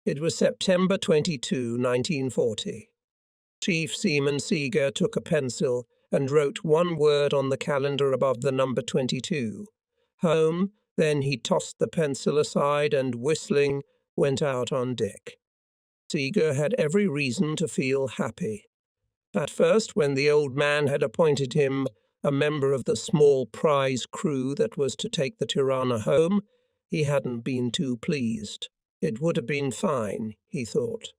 It was September 22, 1940. Chief Seaman Seeger took a pencil and wrote one word on the calendar above the number 22. Home. Then he tossed the pencil aside and, whistling, went out on deck. Seeger had every reason to feel happy. At first, when the old man had appointed him a member of the small prize crew that was to take the Tirana home, he hadn't been too pleased. It would have been fine, he thought.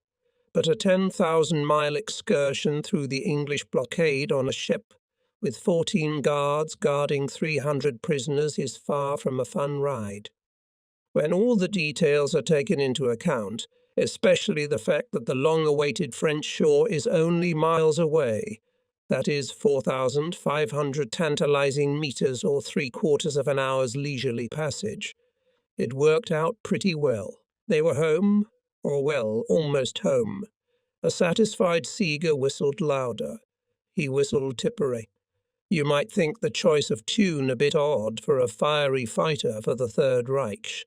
But a 10,000-mile excursion through the English blockade on a ship with 14 guards guarding 300 prisoners is far from a fun ride. When all the details are taken into account, especially the fact that the long-awaited French shore is only miles away, that is 4,500 tantalizing meters or 3/4 of an hour's leisurely passage, it worked out pretty well. They were home, or well, almost home. A satisfied Seeger whistled louder. He whistled Tipperary. You might think the choice of tune a bit odd for a fiery fighter for the Third Reich,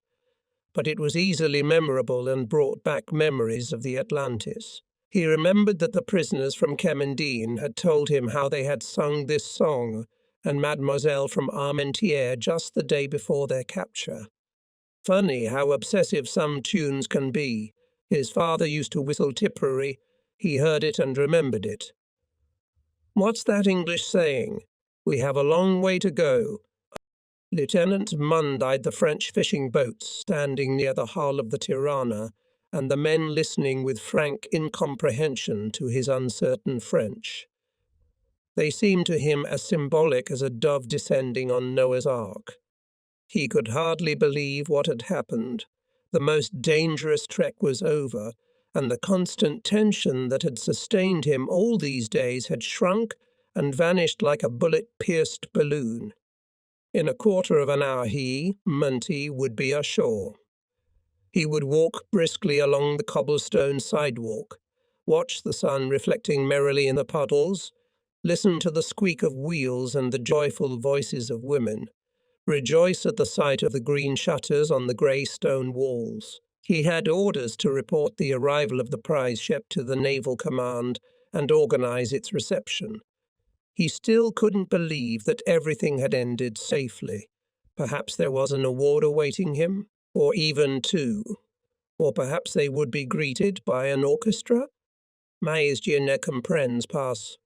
but it was easily memorable and brought back memories of the Atlantis. He remembered that the prisoners from Kemmendine had told him how they had sung this song and Mademoiselle from Armentières just the day before their capture. Funny how obsessive some tunes can be. His father used to whistle Tipperary. He heard it and remembered it. What's that English saying? We have a long way to go. Lieutenant Mund eyed the French fishing boats standing near the hull of the Tirana, and the men listening with frank incomprehension to his uncertain French. They seemed to him as symbolic as a dove descending on Noah's Ark. He could hardly believe what had happened. The most dangerous trek was over, and the constant tension that had sustained him all these days had shrunk and vanished like a bullet-pierced balloon. In a quarter of an hour he, Munty, would be ashore. He would walk briskly along the cobblestone sidewalk, watch the sun reflecting merrily in the puddles, listen to the squeak of wheels and the joyful voices of women, rejoice at the sight of the green shutters on the grey stone walls. He had orders to report the arrival of the prize ship to the Naval Command and organize its reception. He still couldn't believe that everything had ended safely. Perhaps there was an award awaiting him, or even two. Or perhaps they would be greeted by an orchestra? Mais je ne comprends pas.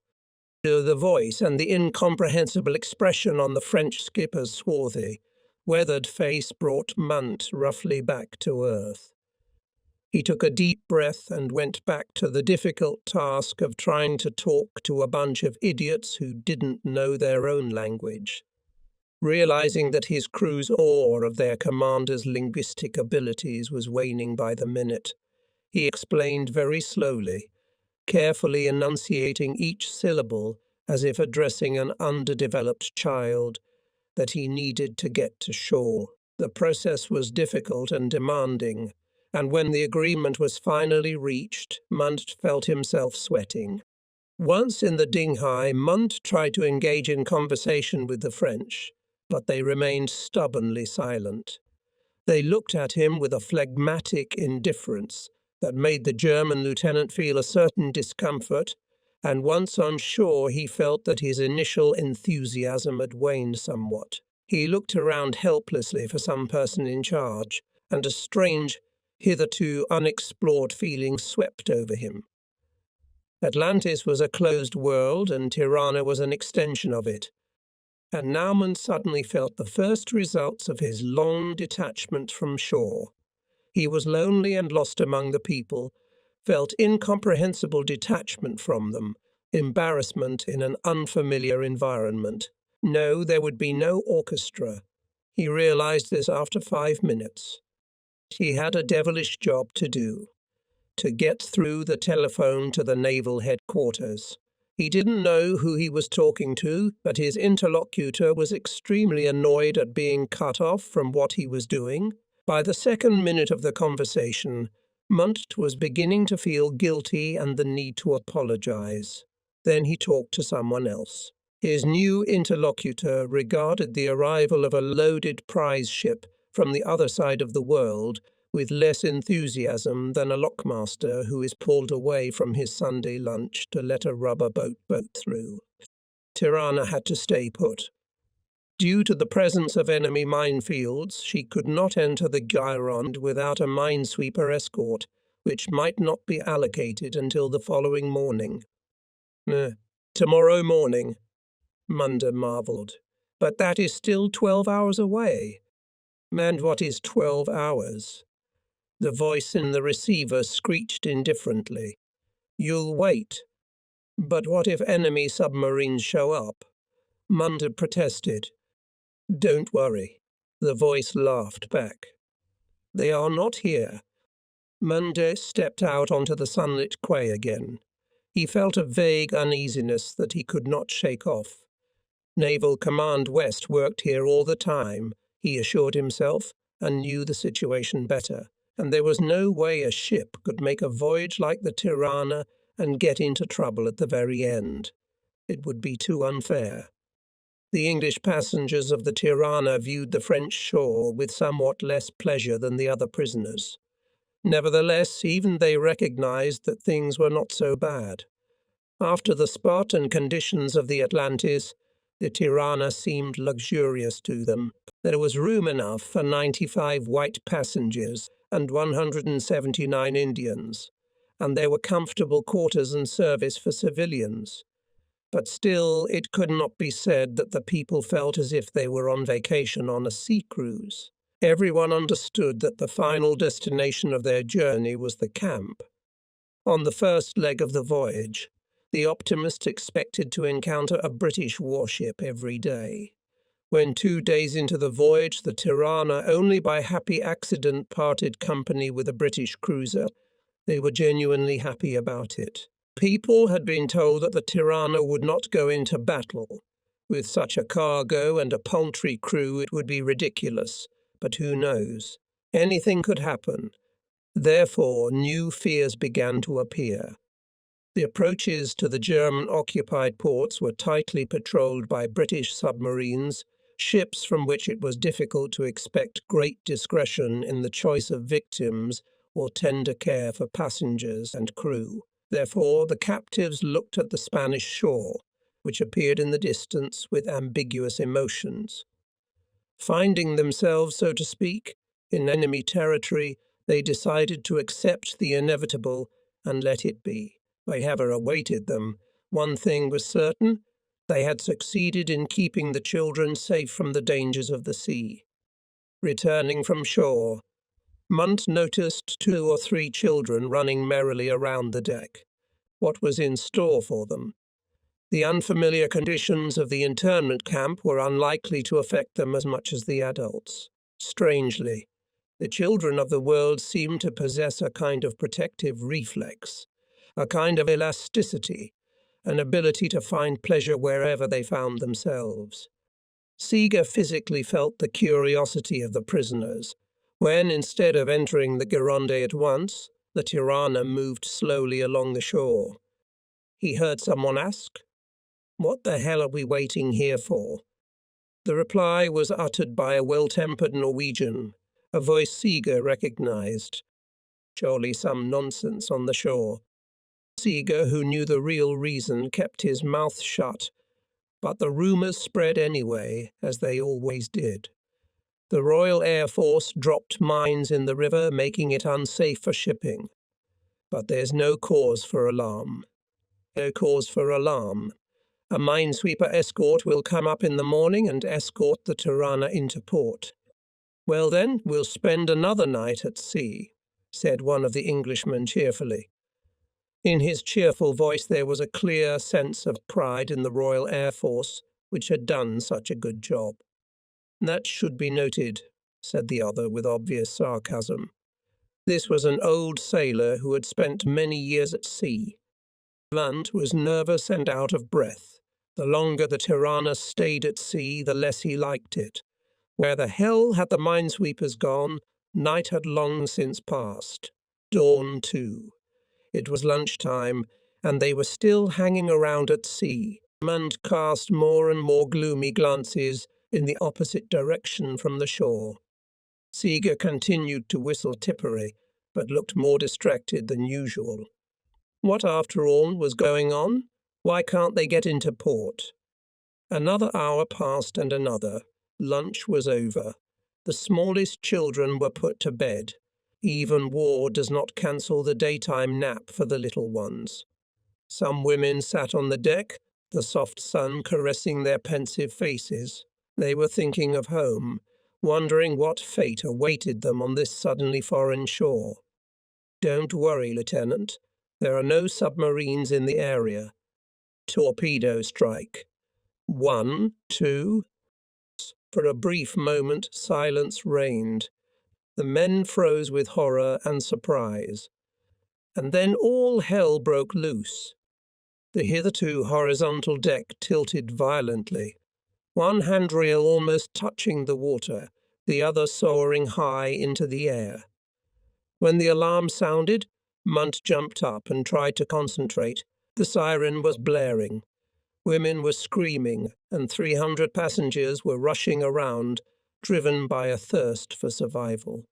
The voice and the incomprehensible expression on the French skipper's swarthy, weathered face brought Munt roughly back to earth. He took a deep breath and went back to the difficult task of trying to talk to a bunch of idiots who didn't know their own language. Realizing that his crew's awe of their commander's linguistic abilities was waning by the minute, he explained very slowly, carefully enunciating each syllable as if addressing an underdeveloped child, that he needed to get to shore. The process was difficult and demanding, and when the agreement was finally reached, Munt felt himself sweating. Once in the dinghy, Munt tried to engage in conversation with the French, but they remained stubbornly silent. They looked at him with a phlegmatic indifference that made the German lieutenant feel a certain discomfort, and once on shore he felt that his initial enthusiasm had waned somewhat. He looked around helplessly for some person in charge, and a strange, hitherto unexplored feeling swept over him. Atlantis was a closed world, and Tirana was an extension of it. And Naumann suddenly felt the first results of his long detachment from shore. He was lonely and lost among the people, felt incomprehensible detachment from them, embarrassment in an unfamiliar environment. No, there would be no orchestra. He realized this after 5 minutes. He had a devilish job to do, to get through the telephone to the naval headquarters. He didn't know who he was talking to, but his interlocutor was extremely annoyed at being cut off from what he was doing. By the second minute of the conversation, Munt was beginning to feel guilty and the need to apologize. Then he talked to someone else. His new interlocutor regarded the arrival of a loaded prize ship from the other side of the world with less enthusiasm than a lockmaster who is pulled away from his Sunday lunch to let a rubber boat through. Tirana had to stay put. Due to the presence of enemy minefields, she could not enter the Gironde without a minesweeper escort, which might not be allocated until the following morning. Tomorrow morning, Munda marvelled. But that is still 12 hours away. And what is 12 hours? The voice in the receiver screeched indifferently. You'll wait. But what if enemy submarines show up? Munda protested. Don't worry. The voice laughed back. They are not here. Munda stepped out onto the sunlit quay again. He felt a vague uneasiness that he could not shake off. Naval Command West worked here all the time, he assured himself, and knew the situation better, and there was no way a ship could make a voyage like the Tirana and get into trouble at the very end. It would be too unfair. The English passengers of the Tirana viewed the French shore with somewhat less pleasure than the other prisoners. Nevertheless, even they recognized that things were not so bad. After the spot and conditions of the Atlantis, the Tirana seemed luxurious to them. There was room enough for 95 white passengers and 179 Indians, and there were comfortable quarters and service for civilians. But still, it could not be said that the people felt as if they were on vacation on a sea cruise. Everyone understood that the final destination of their journey was the camp. On the first leg of the voyage, the optimists expected to encounter a British warship every day. When 2 days into the voyage, the Tirana only by happy accident parted company with a British cruiser, they were genuinely happy about it. People had been told that the Tirana would not go into battle. With such a cargo and a paltry crew, it would be ridiculous. But who knows? Anything could happen. Therefore, new fears began to appear. The approaches to the German-occupied ports were tightly patrolled by British submarines, ships from which it was difficult to expect great discretion in the choice of victims or tender care for passengers and crew. Therefore, the captives looked at the Spanish shore, which appeared in the distance with ambiguous emotions. Finding themselves, so to speak, in enemy territory, they decided to accept the inevitable and let it be. Whatever awaited them, one thing was certain: they had succeeded in keeping the children safe from the dangers of the sea. Returning from shore, Munt noticed 2 or 3 children running merrily around the deck. What was in store for them? The unfamiliar conditions of the internment camp were unlikely to affect them as much as the adults. Strangely, the children of the world seemed to possess a kind of protective reflex, a kind of elasticity, an ability to find pleasure wherever they found themselves. Seeger physically felt the curiosity of the prisoners, when, instead of entering the Gironde at once, the Tirana moved slowly along the shore. He heard someone ask, "What the hell are we waiting here for?" The reply was uttered by a well-tempered Norwegian, a voice Seeger recognized. Surely some nonsense on the shore. Seeger, who knew the real reason, kept his mouth shut, but the rumors spread anyway, as they always did. The Royal Air Force dropped mines in the river, making it unsafe for shipping. But there's no cause for alarm. No cause for alarm. A minesweeper escort will come up in the morning and escort the Tirana into port. Well then, we'll spend another night at sea, said one of the Englishmen cheerfully. In his cheerful voice there was a clear sense of pride in the Royal Air Force, which had done such a good job. That should be noted, said the other with obvious sarcasm. This was an old sailor who had spent many years at sea. Lunt was nervous and out of breath. The longer the Tirana stayed at sea, the less he liked it. Where the hell had the minesweepers gone? Night had long since passed. Dawn, too. It was lunchtime, and they were still hanging around at sea. Munt cast more and more gloomy glances in the opposite direction from the shore. Seeger continued to whistle Tipperary, but looked more distracted than usual. What, after all, was going on? Why can't they get into port? Another hour passed and another. Lunch was over. The smallest children were put to bed. Even war does not cancel the daytime nap for the little ones. Some women sat on the deck, the soft sun caressing their pensive faces. They were thinking of home, wondering what fate awaited them on this suddenly foreign shore. Don't worry, Lieutenant. There are no submarines in the area. Torpedo strike. 1, 2. For a brief moment, silence reigned. The men froze with horror and surprise. And then all hell broke loose. The hitherto horizontal deck tilted violently, one handrail almost touching the water, the other soaring high into the air. When the alarm sounded, Munt jumped up and tried to concentrate. The siren was blaring. Women were screaming, and 300 passengers were rushing around, driven by a thirst for survival.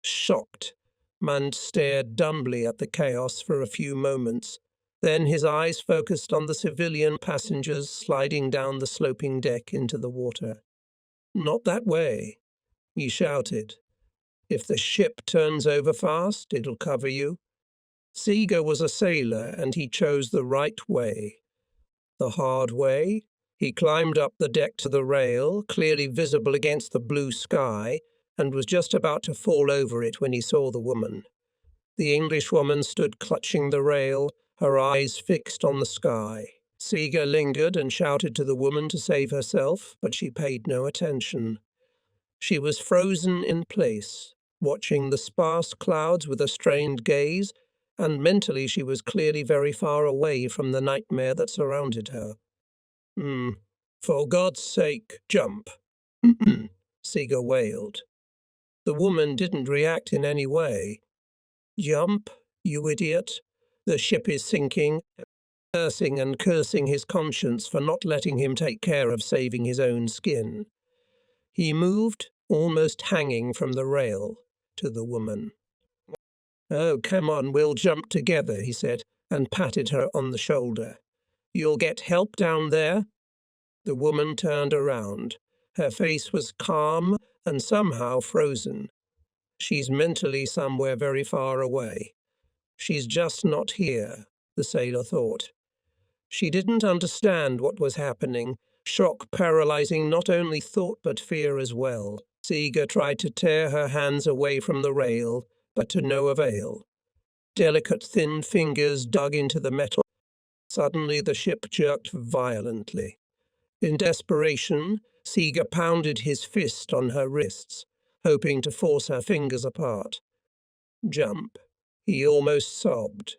Shocked, Munt stared dumbly at the chaos for a few moments. Then his eyes focused on the civilian passengers sliding down the sloping deck into the water. "Not that way," he shouted. "If the ship turns over fast, it'll cover you." Seeger was a sailor, and he chose the right way. The hard way. He climbed up the deck to the rail, clearly visible against the blue sky, and was just about to fall over it when he saw the woman. The Englishwoman stood clutching the rail, her eyes fixed on the sky. Seeger lingered and shouted to the woman to save herself, but she paid no attention. She was frozen in place, watching the sparse clouds with a strained gaze, and mentally she was clearly very far away from the nightmare that surrounded her. For God's sake, jump," Seeger wailed. The woman didn't react in any way. "Jump, you idiot. The ship is sinking," cursing and cursing his conscience for not letting him take care of saving his own skin. He moved, almost hanging from the rail, to the woman. "Oh, come on, we'll jump together," he said, and patted her on the shoulder. "You'll get help down there?" The woman turned around. Her face was calm and somehow frozen. She's mentally somewhere very far away. She's just not here, the sailor thought. She didn't understand what was happening, shock paralyzing not only thought but fear as well. Seeger tried to tear her hands away from the rail, but to no avail. Delicate thin fingers dug into the metal. Suddenly the ship jerked violently. In desperation, Seeger pounded his fist on her wrists, hoping to force her fingers apart. "Jump," he almost sobbed.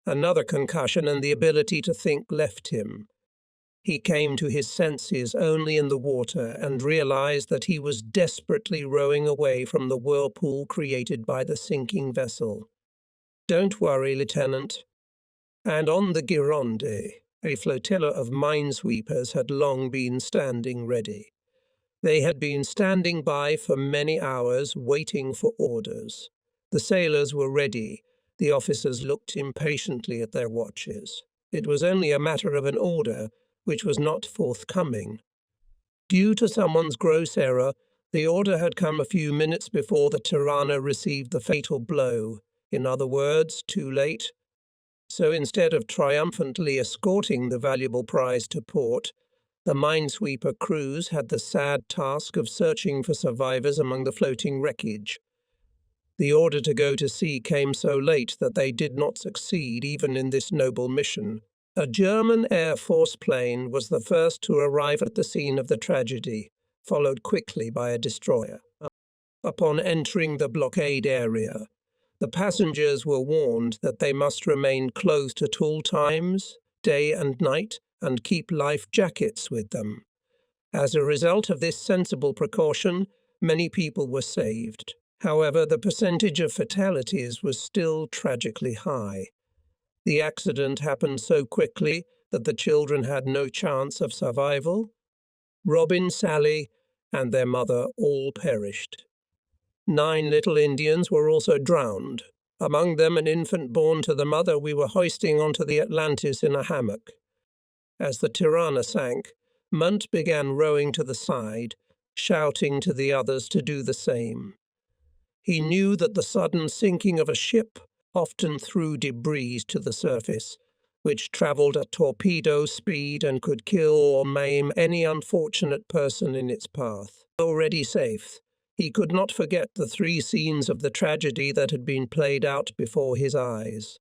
Another concussion and the ability to think left him. He came to his senses only in the water and realized that he was desperately rowing away from the whirlpool created by the sinking vessel. "Don't worry, Lieutenant." And on the Gironde, a flotilla of minesweepers had long been standing ready. They had been standing by for many hours, waiting for orders. The sailors were ready. The officers looked impatiently at their watches. It was only a matter of an order, which was not forthcoming. Due to someone's gross error, the order had come a few minutes before the Tirana received the fatal blow. In other words, too late. So instead of triumphantly escorting the valuable prize to port, the minesweeper crews had the sad task of searching for survivors among the floating wreckage. The order to go to sea came so late that they did not succeed even in this noble mission. A German Air Force plane was the first to arrive at the scene of the tragedy, followed quickly by a destroyer. Upon entering the blockade area, the passengers were warned that they must remain clothed at all times, day and night, and keep life jackets with them. As a result of this sensible precaution, many people were saved. However, the percentage of fatalities was still tragically high. The accident happened so quickly that the children had no chance of survival. Robin, Sally, and their mother all perished. 9 little Indians were also drowned, among them an infant born to the mother we were hoisting onto the Atlantis in a hammock. As the Tirana sank, Munt began rowing to the side, shouting to the others to do the same. He knew that the sudden sinking of a ship often threw debris to the surface, which travelled at torpedo speed and could kill or maim any unfortunate person in its path. Already safe, he could not forget the 3 scenes of the tragedy that had been played out before his eyes.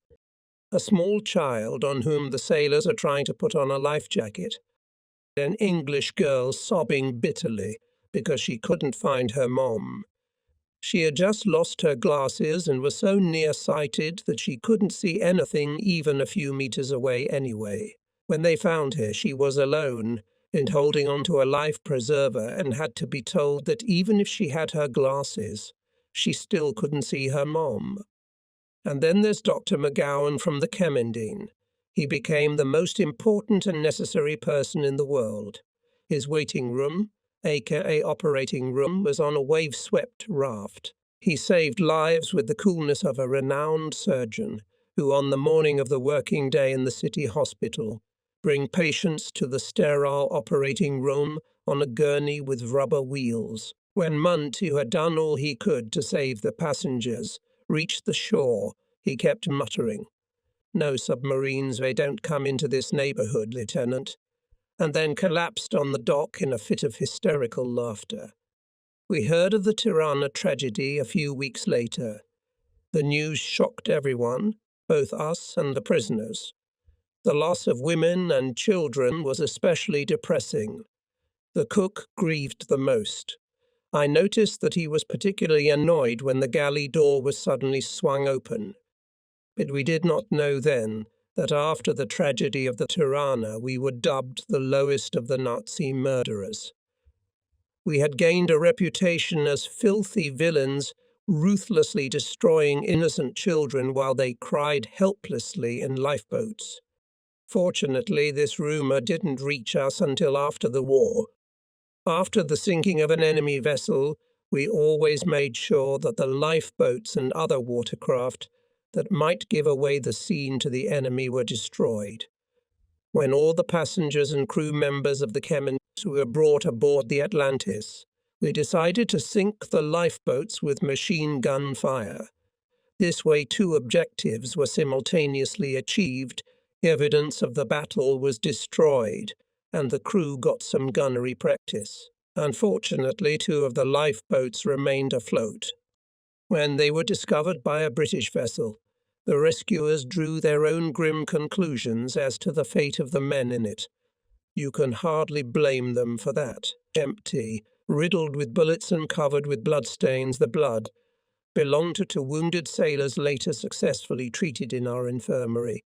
A small child on whom the sailors are trying to put on a life jacket. An English girl sobbing bitterly because she couldn't find her mom. She had just lost her glasses and was so nearsighted that she couldn't see anything even a few meters away anyway. When they found her, she was alone and holding onto a life preserver and had to be told that even if she had her glasses, she still couldn't see her mom. And then there's Dr. McGowan from the Kemmendine. He became the most important and necessary person in the world. His waiting room, aka operating room, was on a wave-swept raft. He saved lives with the coolness of a renowned surgeon who, on the morning of the working day in the city hospital, bring patients to the sterile operating room on a gurney with rubber wheels. When Munt, who had done all he could to save the passengers, reached the shore, he kept muttering, "No submarines, they don't come into this neighborhood, Lieutenant," and then collapsed on the dock in a fit of hysterical laughter. We heard of the Tirana tragedy a few weeks later. The news shocked everyone, both us and the prisoners. The loss of women and children was especially depressing. The cook grieved the most. I noticed that he was particularly annoyed when the galley door was suddenly swung open. But we did not know then that after the tragedy of the Tirana we were dubbed the lowest of the Nazi murderers. We had gained a reputation as filthy villains, ruthlessly destroying innocent children while they cried helplessly in lifeboats. Fortunately, this rumor didn't reach us until after the war. After the sinking of an enemy vessel, we always made sure that the lifeboats and other watercraft that might give away the scene to the enemy were destroyed. When all the passengers and crew members of the Kemmendine were brought aboard the Atlantis, we decided to sink the lifeboats with machine gun fire. This way 2 objectives were simultaneously achieved, evidence of the battle was destroyed, and the crew got some gunnery practice. Unfortunately, 2 of the lifeboats remained afloat. When they were discovered by a British vessel, the rescuers drew their own grim conclusions as to the fate of the men in it. You can hardly blame them for that. Empty, riddled with bullets and covered with bloodstains, the blood belonged to 2 wounded sailors later successfully treated in our infirmary.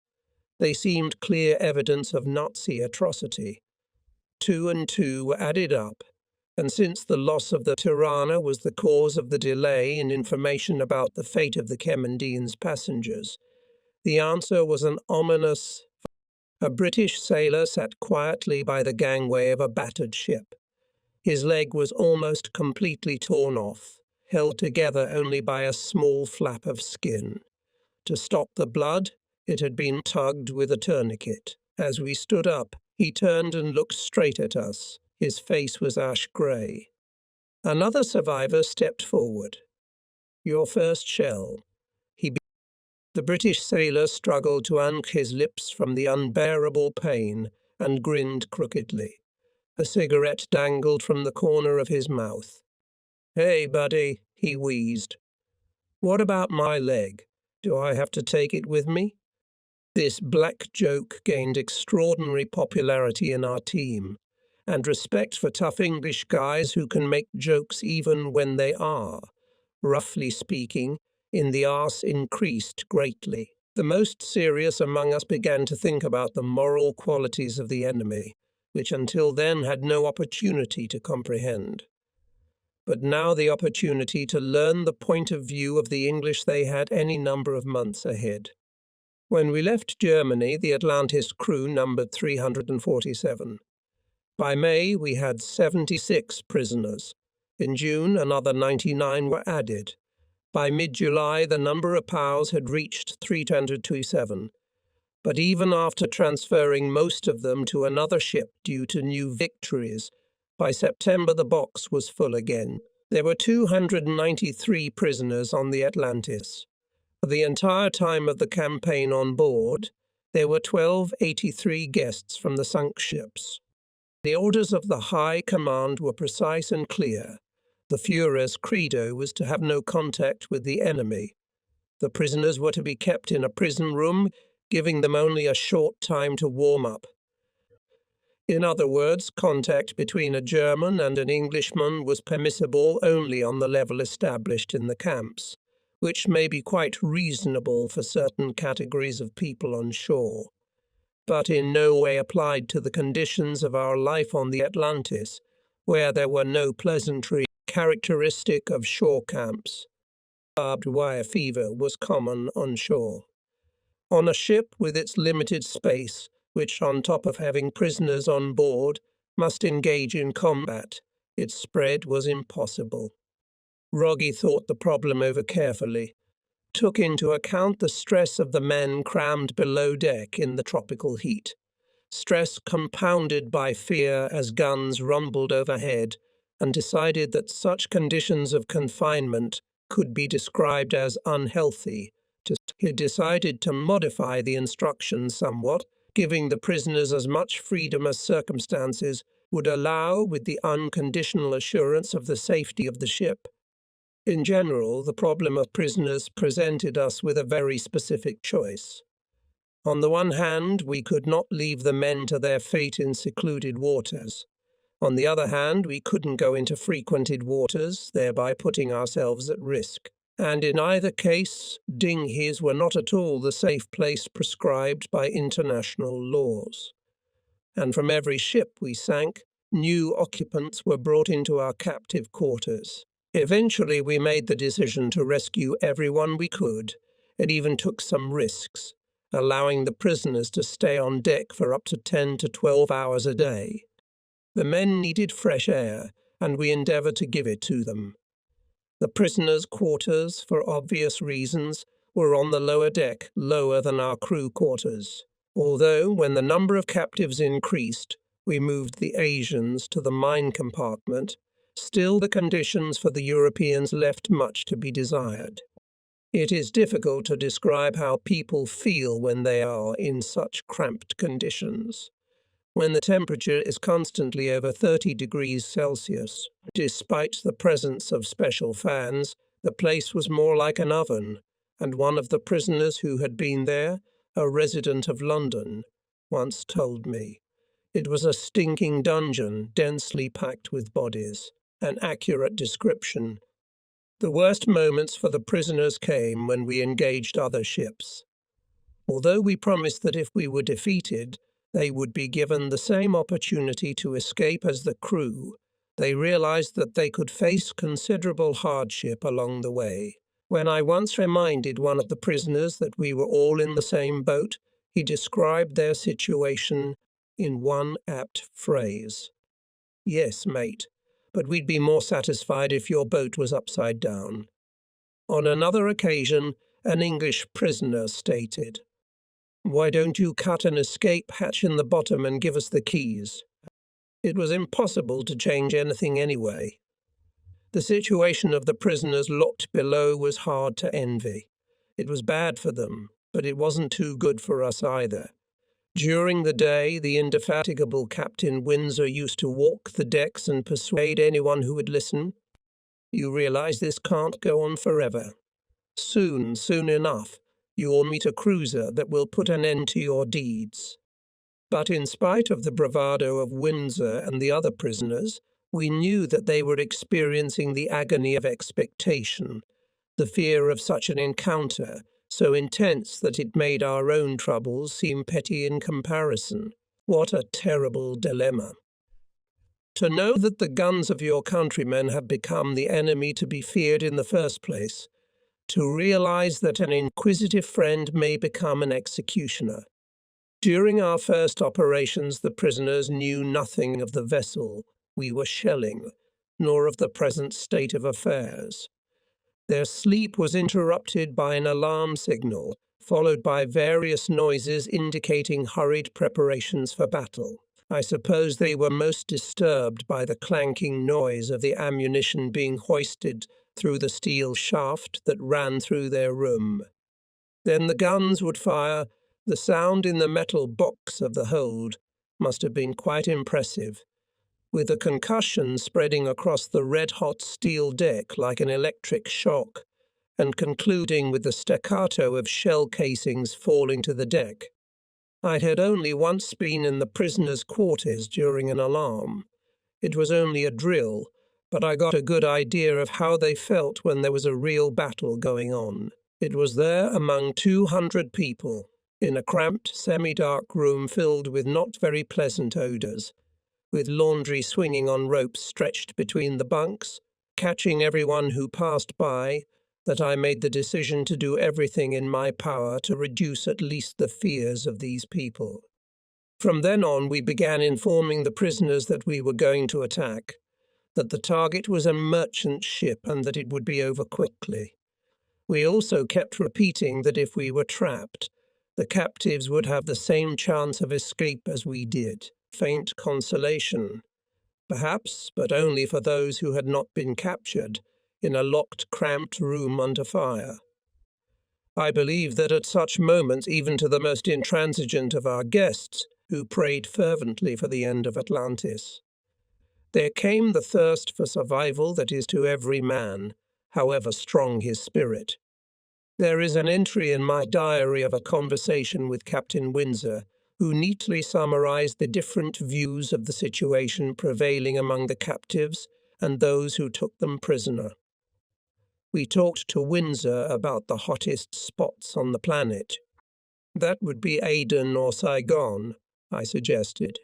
They seemed clear evidence of Nazi atrocity. 2 and 2 were added up, and since the loss of the Tirana was the cause of the delay in information about the fate of the Kemmendine's passengers, the answer was an ominous. A British sailor sat quietly by the gangway of a battered ship. His leg was almost completely torn off, held together only by a small flap of skin. To stop the blood, it had been tugged with a tourniquet. As we stood up, he turned and looked straight at us. His face was ash-grey. Another survivor stepped forward. "Your first shell." The British sailor struggled to unhook his lips from the unbearable pain and grinned crookedly. A cigarette dangled from the corner of his mouth. "Hey, buddy," he wheezed. "What about my leg? Do I have to take it with me?" This black joke gained extraordinary popularity in our team, and respect for tough English guys who can make jokes even when they are, roughly speaking, in the arse increased greatly. The most serious among us began to think about the moral qualities of the enemy, which until then had no opportunity to comprehend. But now the opportunity to learn the point of view of the English they had any number of months ahead. When we left Germany, the Atlantis crew numbered 347. By May, we had 76 prisoners, In June, another 99 were added. By mid-July, the number of POWs had reached 327. But even after transferring most of them to another ship due to new victories, by September the box was full again. There were 293 prisoners on the Atlantis. For the entire time of the campaign on board, there were 1283 guests from the sunk ships. The orders of the High Command were precise and clear. The Führer's credo was to have no contact with the enemy. The prisoners were to be kept in a prison room, giving them only a short time to warm up. In other words, contact between a German and an Englishman was permissible only on the level established in the camps, which may be quite reasonable for certain categories of people on shore, but in no way applied to the conditions of our life on the Atlantis, where there were no pleasantries characteristic of shore camps. Barbed wire fever was common on shore. On a ship with its limited space, which on top of having prisoners on board, must engage in combat, its spread was impossible. Rogge thought the problem over carefully, took into account the stress of the men crammed below deck in the tropical heat, stress compounded by fear as guns rumbled overhead, and decided that such conditions of confinement could be described as unhealthy. He decided to modify the instructions somewhat, giving the prisoners as much freedom as circumstances would allow, with the unconditional assurance of the safety of the ship. In general, the problem of prisoners presented us with a very specific choice. On the one hand, we could not leave the men to their fate in secluded waters. On the other hand, we couldn't go into frequented waters, thereby putting ourselves at risk. And in either case, dinghies were not at all the safe place prescribed by international laws. And from every ship we sank, new occupants were brought into our captive quarters. Eventually we made the decision to rescue everyone we could, and even took some risks, allowing the prisoners to stay on deck for up to 10 to 12 hours a day. The men needed fresh air, and we endeavoured to give it to them. The prisoners' quarters, for obvious reasons, were on the lower deck, lower than our crew quarters. Although, when the number of captives increased, we moved the Asians to the mine compartment, still the conditions for the Europeans left much to be desired. It is difficult to describe how people feel when they are in such cramped conditions. When the temperature is constantly over 30 degrees Celsius, despite the presence of special fans, the place was more like an oven, and one of the prisoners who had been there, a resident of London, once told me. It was a stinking dungeon, densely packed with bodies. An accurate description. The worst moments for the prisoners came when we engaged other ships. Although we promised that if we were defeated, they would be given the same opportunity to escape as the crew, they realized that they could face considerable hardship along the way. When I once reminded one of the prisoners that we were all in the same boat, he described their situation in one apt phrase. "Yes, mate, but we'd be more satisfied if your boat was upside down." On another occasion, an English prisoner stated, "Why don't you cut an escape hatch in the bottom and give us the keys?" It was impossible to change anything anyway. The situation of the prisoners locked below was hard to envy. It was bad for them, but it wasn't too good for us either. During the day, the indefatigable Captain Windsor used to walk the decks and persuade anyone who would listen. "You realize this can't go on forever. Soon enough, you will meet a cruiser that will put an end to your deeds." But in spite of the bravado of Windsor and the other prisoners, we knew that they were experiencing the agony of expectation, the fear of such an encounter, so intense that it made our own troubles seem petty in comparison. What a terrible dilemma! To know that the guns of your countrymen have become the enemy to be feared in the first place, to realize that an inquisitive friend may become an executioner. During our first operations, the prisoners knew nothing of the vessel we were shelling, nor of the present state of affairs. Their sleep was interrupted by an alarm signal, followed by various noises indicating hurried preparations for battle. I suppose they were most disturbed by the clanking noise of the ammunition being hoisted through the steel shaft that ran through their room. Then the guns would fire. The sound in the metal box of the hold must have been quite impressive, with the concussion spreading across the red-hot steel deck like an electric shock, and concluding with the staccato of shell casings falling to the deck. I had only once been in the prisoners' quarters during an alarm. It was only a drill, but I got a good idea of how they felt when there was a real battle going on. It was there among 200 people, in a cramped, semi-dark room filled with not very pleasant odours, with laundry swinging on ropes stretched between the bunks, catching everyone who passed by, that I made the decision to do everything in my power to reduce at least the fears of these people. From then on, we began informing the prisoners that we were going to attack, that the target was a merchant ship and that it would be over quickly. We also kept repeating that if we were trapped, the captives would have the same chance of escape as we did. Faint consolation, perhaps, but only for those who had not been captured, in a locked, cramped room under fire. I believe that at such moments, even to the most intransigent of our guests, who prayed fervently for the end of Atlantis, there came the thirst for survival that is to every man, however strong his spirit. There is an entry in my diary of a conversation with Captain Windsor, who neatly summarized the different views of the situation prevailing among the captives and those who took them prisoner. We talked to Windsor about the hottest spots on the planet. That would be Aden or Saigon, I suggested.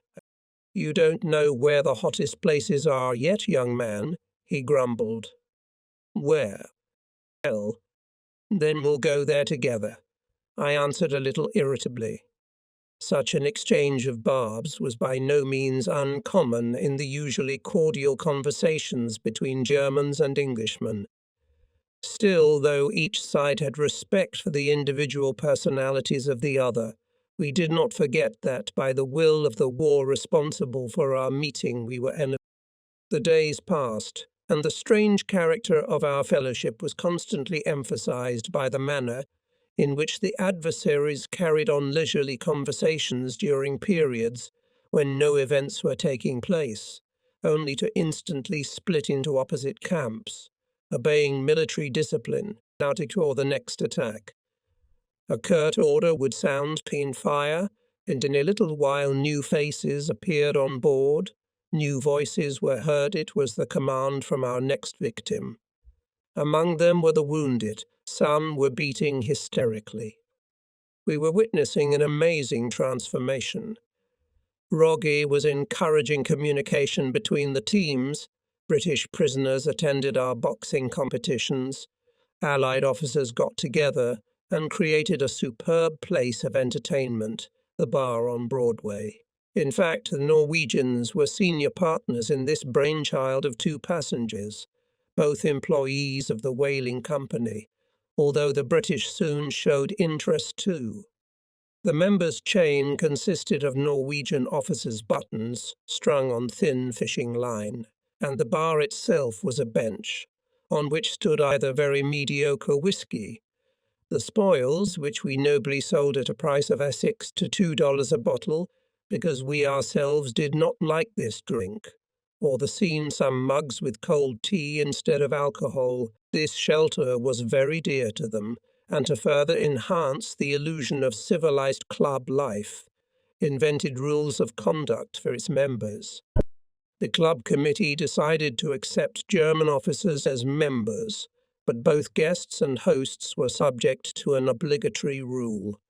You don't know where the hottest places are yet, young man, he grumbled. Where? Well, then we'll go there together, I answered a little irritably. Such an exchange of barbs was by no means uncommon in the usually cordial conversations between Germans and Englishmen. Still, though each side had respect for the individual personalities of the other, we did not forget that, by the will of the war responsible for our meeting, we were enemies. The days passed, and the strange character of our fellowship was constantly emphasized by the manner in which the adversaries carried on leisurely conversations during periods when no events were taking place, only to instantly split into opposite camps, obeying military discipline, shouting for the next attack. A curt order would sound, "Pin fire," and in a little while new faces appeared on board, new voices were heard. It was the command from our next victim. Among them were the wounded. Some were beating hysterically. We were witnessing an amazing transformation. Rogge was encouraging communication between the teams. British prisoners attended our boxing competitions. Allied officers got together and created a superb place of entertainment, the bar on Broadway. In fact, the Norwegians were senior partners in this brainchild of two passengers, both employees of the whaling company, although the British soon showed interest too. The members' chain consisted of Norwegian officers' buttons strung on thin fishing line, and the bar itself was a bench, on which stood either very mediocre whisky, the spoils, which we nobly sold at a price of $6 to $2 a bottle, because we ourselves did not like this drink, or the scene some mugs with cold tea instead of alcohol. This shelter was very dear to them, and to further enhance the illusion of civilized club life, invented rules of conduct for its members. The club committee decided to accept German officers as members, but both guests and hosts were subject to an obligatory rule: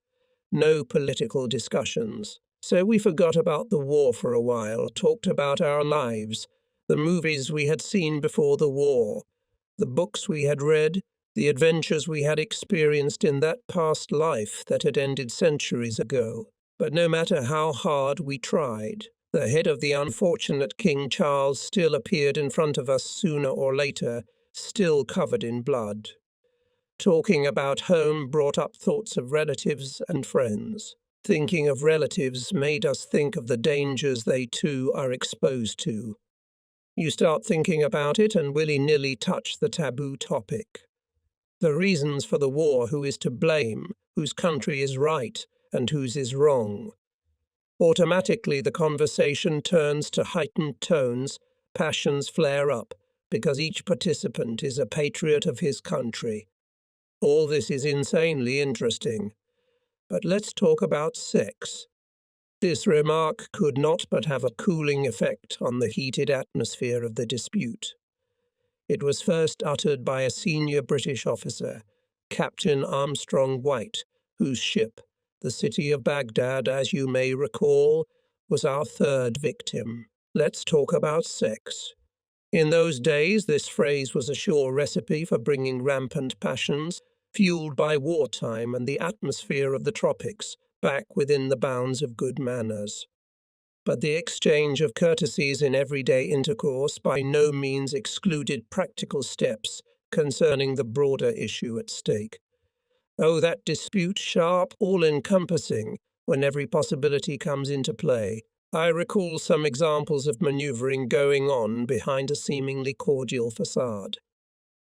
no political discussions. So we forgot about the war for a while, talked about our lives, the movies we had seen before the war, the books we had read, the adventures we had experienced in that past life that had ended centuries ago. But no matter how hard we tried, The head of the unfortunate King Charles still appeared in front of us sooner or later, still covered in blood. Talking about home brought up thoughts of relatives and friends. Thinking of relatives made us think of the dangers they too are exposed to. You start thinking about it and willy-nilly touch the taboo topic. The reasons for the war, who is to blame, whose country is right, and whose is wrong. Automatically the conversation turns to heightened tones, passions flare up, because each participant is a patriot of his country. All this is insanely interesting. But let's talk about sex. This remark could not but have a cooling effect on the heated atmosphere of the dispute. It was first uttered by a senior British officer, Captain Armstrong White, whose ship, the city of Baghdad, as you may recall, was our third victim. Let's talk about sex. In those days, this phrase was a sure recipe for bringing rampant passions, fueled by wartime and the atmosphere of the tropics, back within the bounds of good manners. But the exchange of courtesies in everyday intercourse by no means excluded practical steps concerning the broader issue at stake. Oh, that dispute, sharp, all-encompassing, when every possibility comes into play. I recall some examples of manoeuvring going on behind a seemingly cordial facade.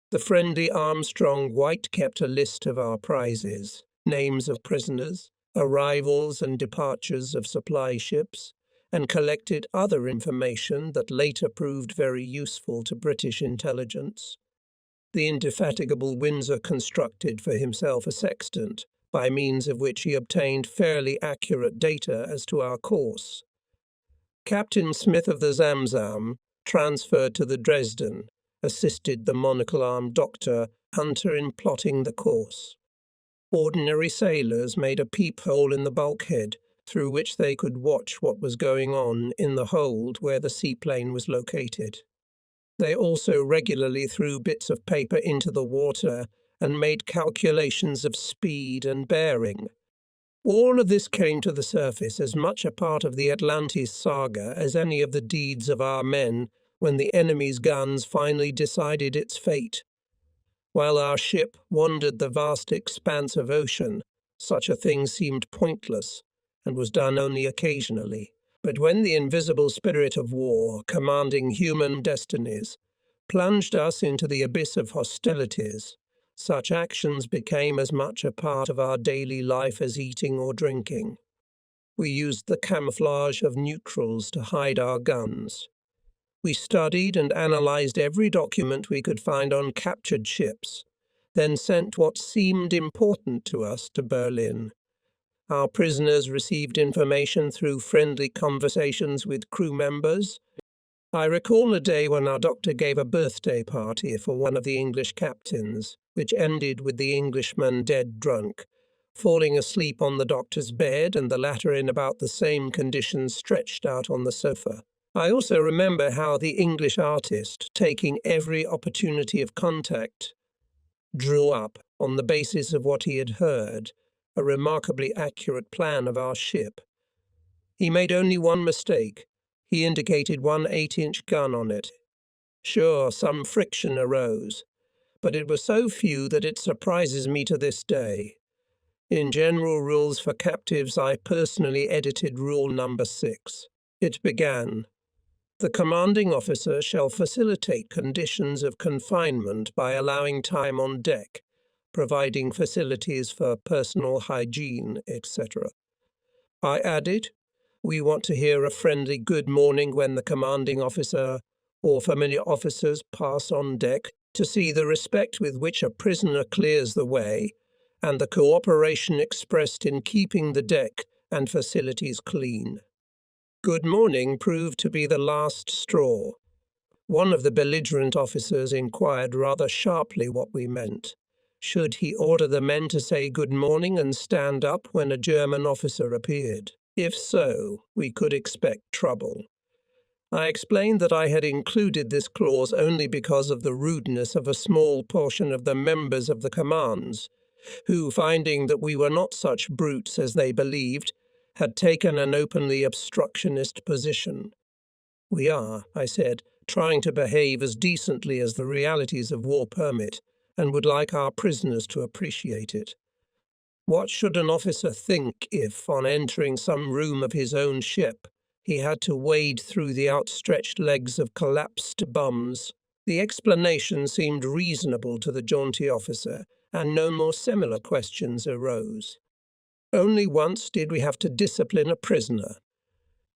The friendly Armstrong White kept a list of our prizes, names of prisoners, arrivals and departures of supply ships, and collected other information that later proved very useful to British intelligence. The indefatigable Windsor constructed for himself a sextant, by means of which he obtained fairly accurate data as to our course. Captain Smith of the Zamzam, transferred to the Dresden, assisted the monocle-armed Dr. Hunter in plotting the course. Ordinary sailors made a peephole in the bulkhead, through which they could watch what was going on in the hold where the seaplane was located. They also regularly threw bits of paper into the water and made calculations of speed and bearing. All of this came to the surface as much a part of the Atlantis saga as any of the deeds of our men when the enemy's guns finally decided its fate. While our ship wandered the vast expanse of ocean, such a thing seemed pointless and was done only occasionally. But when the invisible spirit of war, commanding human destinies, plunged us into the abyss of hostilities, such actions became as much a part of our daily life as eating or drinking. We used the camouflage of neutrals to hide our guns. We studied and analyzed every document we could find on captured ships, then sent what seemed important to us to Berlin. Our prisoners received information through friendly conversations with crew members. I recall a day when our doctor gave a birthday party for one of the English captains, which ended with the Englishman dead drunk, falling asleep on the doctor's bed and the latter in about the same condition stretched out on the sofa. I also remember how the English artist, taking every opportunity of contact, drew up, on the basis of what he had heard, a remarkably accurate plan of our ship. He made only one mistake. He indicated one 8-inch gun on it. Sure, some friction arose, but it was so few that it surprises me to this day. In General Rules for Captives, I personally edited Rule number 6. It began, "The commanding officer shall facilitate conditions of confinement by allowing time on deck, providing facilities for personal hygiene, etc." I added, "We want to hear a friendly good morning when the commanding officer or familiar officers pass on deck, to see the respect with which a prisoner clears the way, and the cooperation expressed in keeping the deck and facilities clean." Good morning proved to be the last straw. One of the belligerent officers inquired rather sharply what we meant. Should he order the men to say good morning and stand up when a German officer appeared? If so, we could expect trouble. I explained that I had included this clause only because of the rudeness of a small portion of the members of the commands, who, finding that we were not such brutes as they believed, had taken an openly obstructionist position. "We are," I said, "trying to behave as decently as the realities of war permit, and would like our prisoners to appreciate it. What should an officer think if, on entering some room of his own ship, he had to wade through the outstretched legs of collapsed bums?" The explanation seemed reasonable to the jaunty officer, and no more similar questions arose. Only once did we have to discipline a prisoner,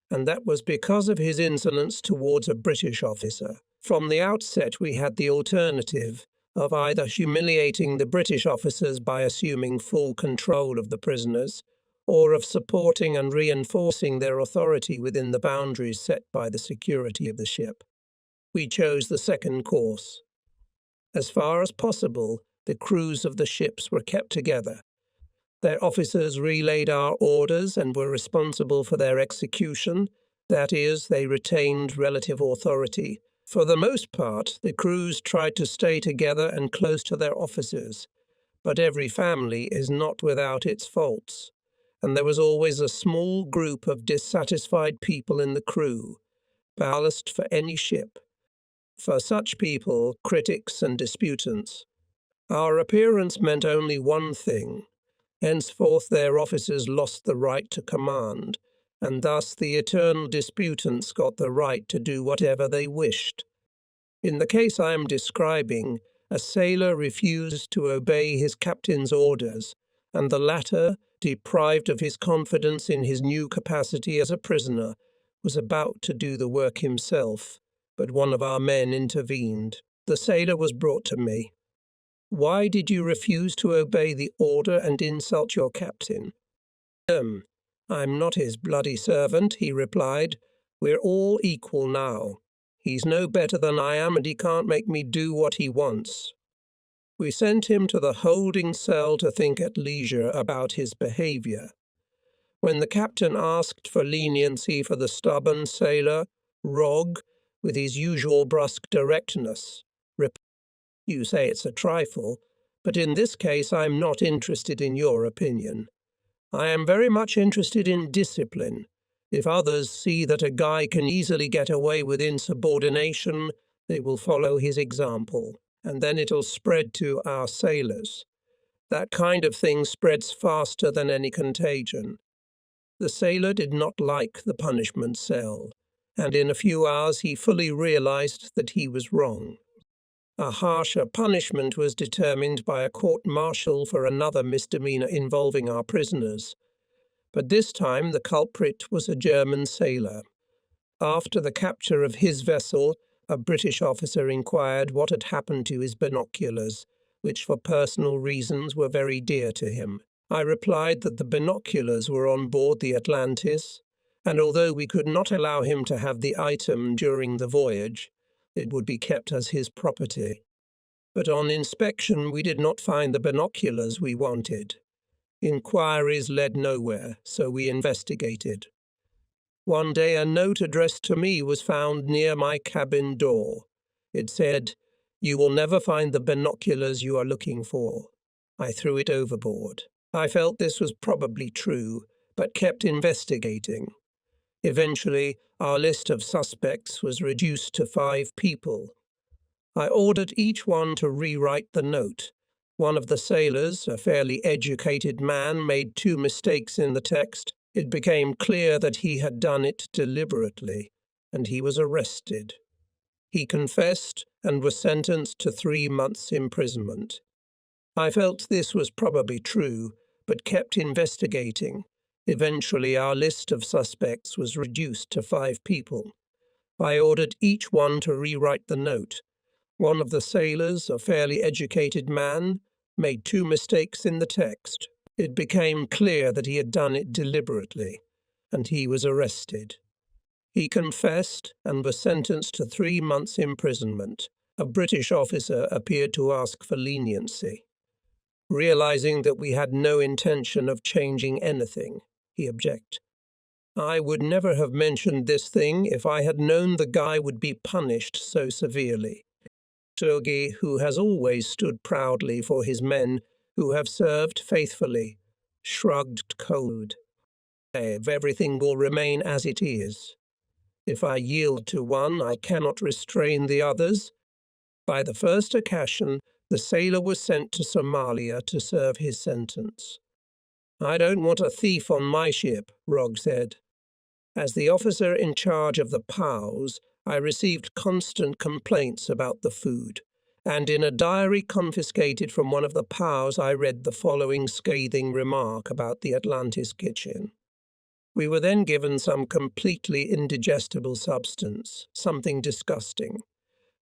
and that was because of his insolence towards a British officer. From the outset we had the alternative of either humiliating the British officers by assuming full control of the prisoners, or of supporting and reinforcing their authority within the boundaries set by the security of the ship. We chose the second course. As far as possible, the crews of the ships were kept together. Their officers relayed our orders and were responsible for their execution. That is, they retained relative authority. For the most part, the crews tried to stay together and close to their officers, but every family is not without its faults, and there was always a small group of dissatisfied people in the crew, ballast for any ship. For such people, critics and disputants, our appearance meant only one thing. Henceforth their officers lost the right to command, and thus the eternal disputants got the right to do whatever they wished. In the case I am describing, a sailor refused to obey his captain's orders, and the latter, deprived of his confidence in his new capacity as a prisoner, was about to do the work himself, but one of our men intervened. The sailor was brought to me. "Why did you refuse to obey the order and insult your captain?" "I'm not his bloody servant," he replied. "We're all equal now. He's no better than I am, and he can't make me do what he wants." We sent him to the holding cell to think at leisure about his behaviour. When the captain asked for leniency for the stubborn sailor, Rog, with his usual brusque directness, replied, "You say it's a trifle, but in this case I'm not interested in your opinion. I am very much interested in discipline. If others see that a guy can easily get away with insubordination, they will follow his example, and then it'll spread to our sailors. That kind of thing spreads faster than any contagion." The sailor did not like the punishment cell, and in a few hours he fully realized that he was wrong. A harsher punishment was determined by a court-martial for another misdemeanor involving our prisoners, but this time the culprit was a German sailor. After the capture of his vessel, a British officer inquired what had happened to his binoculars, which for personal reasons were very dear to him. I replied that the binoculars were on board the Atlantis, and although we could not allow him to have the item during the voyage, it would be kept as his property. But on inspection we did not find the binoculars we wanted. Inquiries led nowhere, so we investigated. One day a note addressed to me was found near my cabin door. It said, "You will never find the binoculars you are looking for." I threw it overboard. I felt this was probably true, but kept investigating. Eventually, our list of suspects was reduced to 5 people. I ordered each one to rewrite the note. One of the sailors, a fairly educated man, made 2 mistakes in the text. It became clear that he had done it deliberately, and he was arrested. He confessed and was sentenced to 3 months' imprisonment. I felt this was probably true, but kept investigating. Eventually, our list of suspects was reduced to 5 people. I ordered each one to rewrite the note. One of the sailors, a fairly educated man, made 2 mistakes in the text. It became clear that he had done it deliberately, and he was arrested. He confessed and was sentenced to 3 months' imprisonment. A British officer appeared to ask for leniency. Realizing that we had no intention of changing anything, he objected. "I would never have mentioned this thing if I had known the guy would be punished so severely." Turgi, who has always stood proudly for his men who have served faithfully, shrugged cold. If everything will remain as it is. If I yield to one, I cannot restrain the others. By the first occasion, the sailor was sent to Somalia to serve his sentence. I don't want a thief on my ship, Rogg said. As the officer in charge of the POWs, I received constant complaints about the food, and in a diary confiscated from one of the POWs I read the following scathing remark about the Atlantis kitchen. We were then given some completely indigestible substance, something disgusting,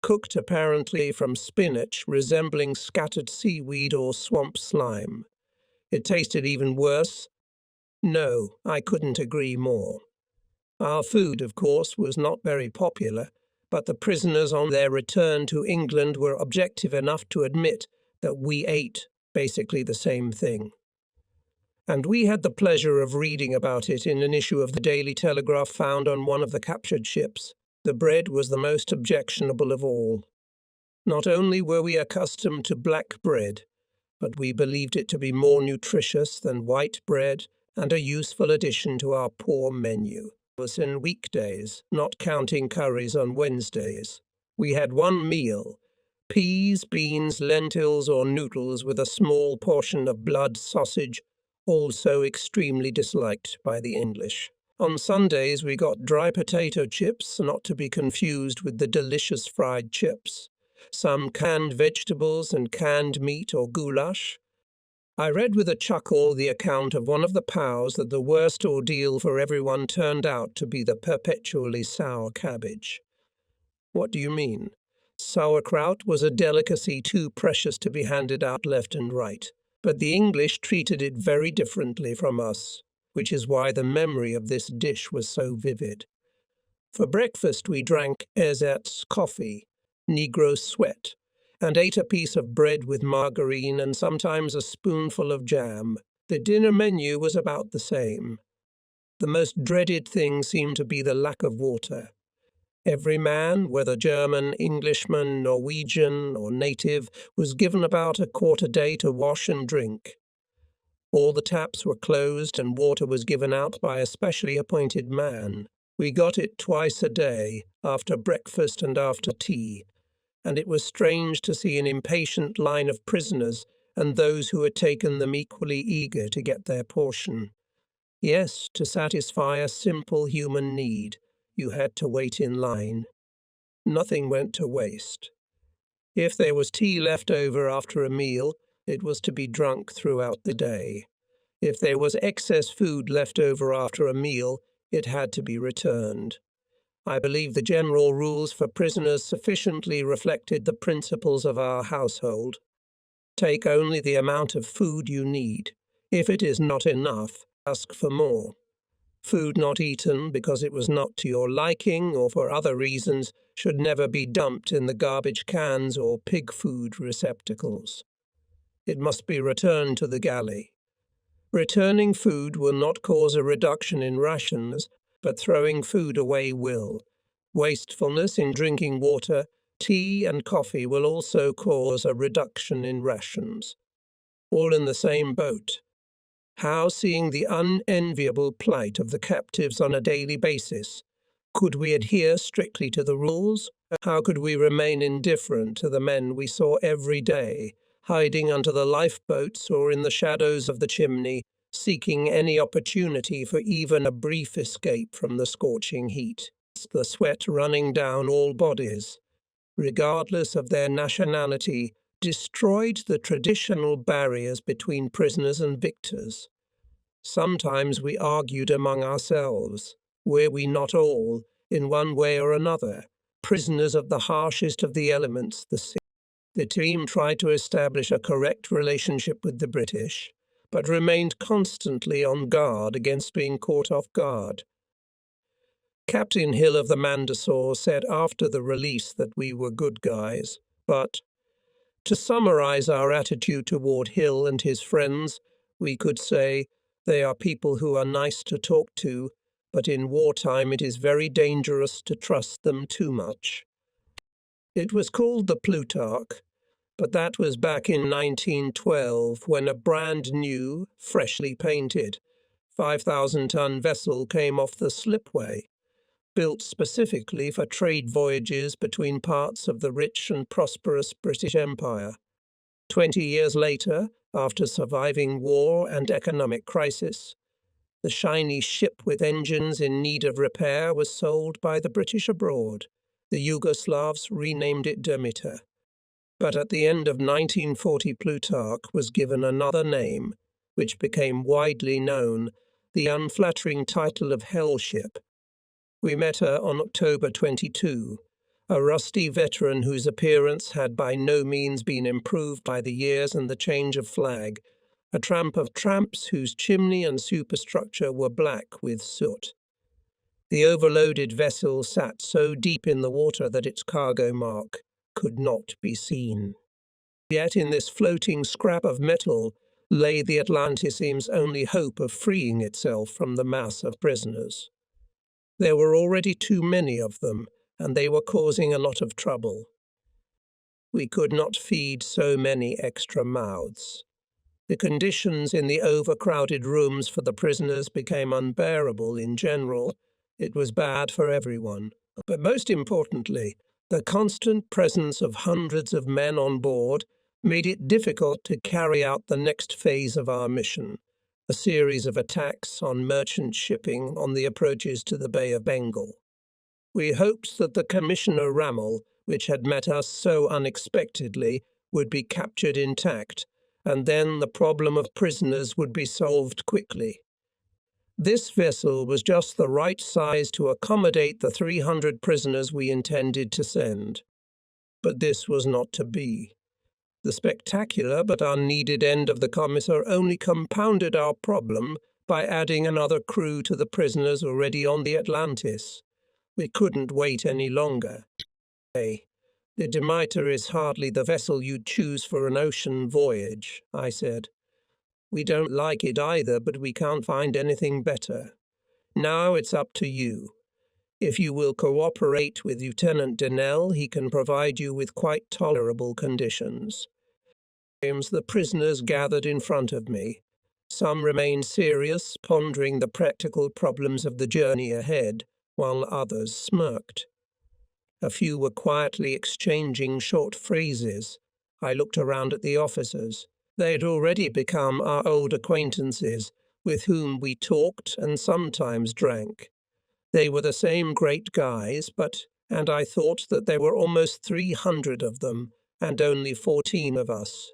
cooked apparently from spinach resembling scattered seaweed or swamp slime. It tasted even worse. No, I couldn't agree more. Our food, of course, was not very popular, but the prisoners on their return to England were objective enough to admit that we ate basically the same thing. And we had the pleasure of reading about it in an issue of the Daily Telegraph found on one of the captured ships. The bread was the most objectionable of all. Not only were we accustomed to black bread, but we believed it to be more nutritious than white bread and a useful addition to our poor menu. It was in weekdays, not counting curries on Wednesdays. We had one meal, peas, beans, lentils or noodles with a small portion of blood sausage, also extremely disliked by the English. On Sundays we got dry potato chips, not to be confused with the delicious fried chips, some canned vegetables and canned meat or goulash. I read with a chuckle the account of one of the POWs that the worst ordeal for everyone turned out to be the perpetually sour cabbage. What do you mean? Sauerkraut was a delicacy too precious to be handed out left and right, but the English treated it very differently from us, which is why the memory of this dish was so vivid. For breakfast we drank ersatz coffee, Negro sweat, and ate a piece of bread with margarine and sometimes a spoonful of jam. The dinner menu was about the same. The most dreaded thing seemed to be the lack of water. Every man, whether German, Englishman, Norwegian, or native, was given about a quart a day to wash and drink. All the taps were closed and water was given out by a specially appointed man. We got it twice a day, after breakfast and after tea, and it was strange to see an impatient line of prisoners and those who had taken them equally eager to get their portion. Yes, to satisfy a simple human need, you had to wait in line. Nothing went to waste. If there was tea left over after a meal, it was to be drunk throughout the day. If there was excess food left over after a meal, it had to be returned. I believe the general rules for prisoners sufficiently reflected the principles of our household. Take only the amount of food you need. If it is not enough, ask for more. Food not eaten because it was not to your liking or for other reasons should never be dumped in the garbage cans or pig food receptacles. It must be returned to the galley. Returning food will not cause a reduction in rations, but throwing food away will. Wastefulness in drinking water, tea and coffee will also cause a reduction in rations. All in the same boat. How, seeing the unenviable plight of the captives on a daily basis, could we adhere strictly to the rules? How could we remain indifferent to the men we saw every day, hiding under the lifeboats or in the shadows of the chimney, seeking any opportunity for even a brief escape from the scorching heat, the sweat running down all bodies, regardless of their nationality, destroyed the traditional barriers between prisoners and victors. Sometimes we argued among ourselves, were we not all, in one way or another, prisoners of the harshest of the elements, the sea? The team tried to establish a correct relationship with the British, but remained constantly on guard against being caught off guard. Captain Hill of the Mandsaur said after the release that we were good guys, but to summarize our attitude toward Hill and his friends, we could say they are people who are nice to talk to, but in wartime it is very dangerous to trust them too much. It was called the Plutarch, but that was back in 1912 when a brand new, freshly painted, 5,000-ton vessel came off the slipway, built specifically for trade voyages between parts of the rich and prosperous British Empire. 20 years later, after surviving war and economic crisis, the shiny ship with engines in need of repair was sold by the British abroad. The Yugoslavs renamed it Demeter. But at the end of 1940, Plutarch was given another name, which became widely known, the unflattering title of Hell Ship. We met her on October 22, a rusty veteran whose appearance had by no means been improved by the years and the change of flag, a tramp of tramps whose chimney and superstructure were black with soot. The overloaded vessel sat so deep in the water that its cargo mark could not be seen. Yet in this floating scrap of metal lay the Atlantisim's only hope of freeing itself from the mass of prisoners. There were already too many of them, and they were causing a lot of trouble. We could not feed so many extra mouths. The conditions in the overcrowded rooms for the prisoners became unbearable in general. It was bad for everyone. But most importantly, the constant presence of hundreds of men on board made it difficult to carry out the next phase of our mission, a series of attacks on merchant shipping on the approaches to the Bay of Bengal. We hoped that the Commissioner Rammel, which had met us so unexpectedly, would be captured intact, and then the problem of prisoners would be solved quickly. This vessel was just the right size to accommodate the 300 prisoners we intended to send. But this was not to be. The spectacular but unneeded end of the Commissar only compounded our problem by adding another crew to the prisoners already on the Atlantis. We couldn't wait any longer. Hey, the Demeter is hardly the vessel you'd choose for an ocean voyage, I said. We don't like it either, but we can't find anything better. Now it's up to you. If you will cooperate with Lieutenant Denell, he can provide you with quite tolerable conditions. The prisoners gathered in front of me. Some remained serious, pondering the practical problems of the journey ahead, while others smirked. A few were quietly exchanging short phrases. I looked around at the officers. They had already become our old acquaintances, with whom we talked and sometimes drank. They were the same great guys, and I thought that there were almost 300 of them, and only 14 of us.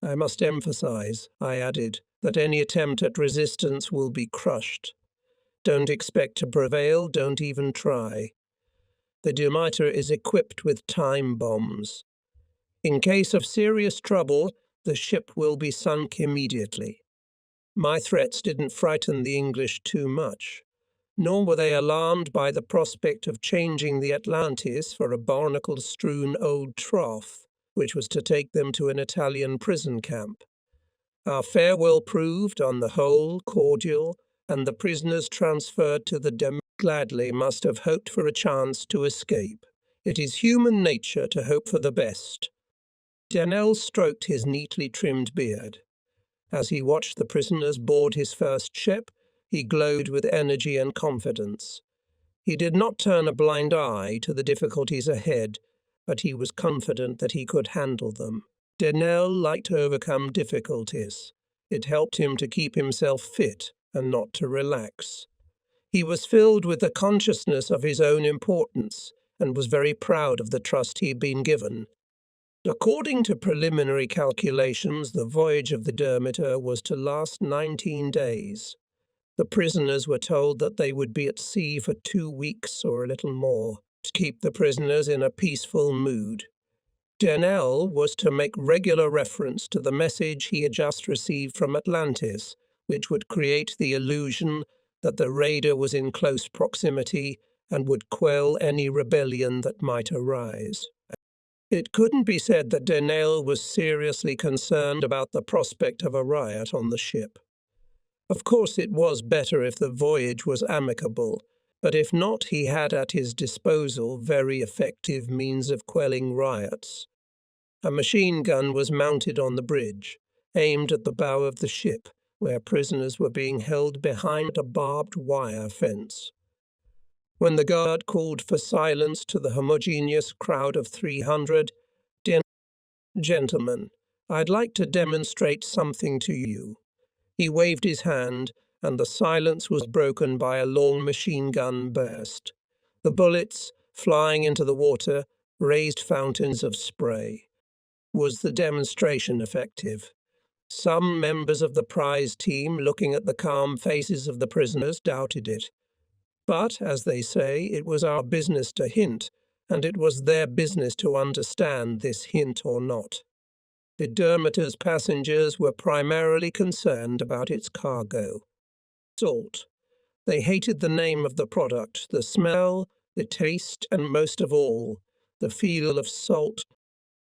I must emphasize, I added, that any attempt at resistance will be crushed. Don't expect to prevail, don't even try. The Demeter is equipped with time bombs. In case of serious trouble, the ship will be sunk immediately. My threats didn't frighten the English too much, nor were they alarmed by the prospect of changing the Atlantis for a barnacle-strewn old trough, which was to take them to an Italian prison camp. Our farewell proved, on the whole, cordial, and the prisoners transferred to the Demeter gladly must have hoped for a chance to escape. It is human nature to hope for the best. Denell stroked his neatly trimmed beard. As he watched the prisoners board his first ship, he glowed with energy and confidence. He did not turn a blind eye to the difficulties ahead, but he was confident that he could handle them. Denell liked to overcome difficulties. It helped him to keep himself fit and not to relax. He was filled with the consciousness of his own importance and was very proud of the trust he had been given. According to preliminary calculations, the voyage of the Demeter was to last 19 days. The prisoners were told that they would be at sea for 2 weeks or a little more, to keep the prisoners in a peaceful mood. Denell was to make regular reference to the message he had just received from Atlantis, which would create the illusion that the raider was in close proximity and would quell any rebellion that might arise. It couldn't be said that Denell was seriously concerned about the prospect of a riot on the ship. Of course, it was better if the voyage was amicable, but if not, he had at his disposal very effective means of quelling riots. A machine gun was mounted on the bridge, aimed at the bow of the ship, where prisoners were being held behind a barbed wire fence. When the guard called for silence to the homogeneous crowd of 300, "Gentlemen, I'd like to demonstrate something to you." He waved his hand, and the silence was broken by a long machine gun burst. The bullets, flying into the water, raised fountains of spray. Was the demonstration effective? Some members of the prize team, looking at the calm faces of the prisoners, doubted it. But, as they say, it was our business to hint, and it was their business to understand this hint or not. The Dermator's passengers were primarily concerned about its cargo. Salt. They hated the name of the product, the smell, the taste, and most of all, the feel of salt.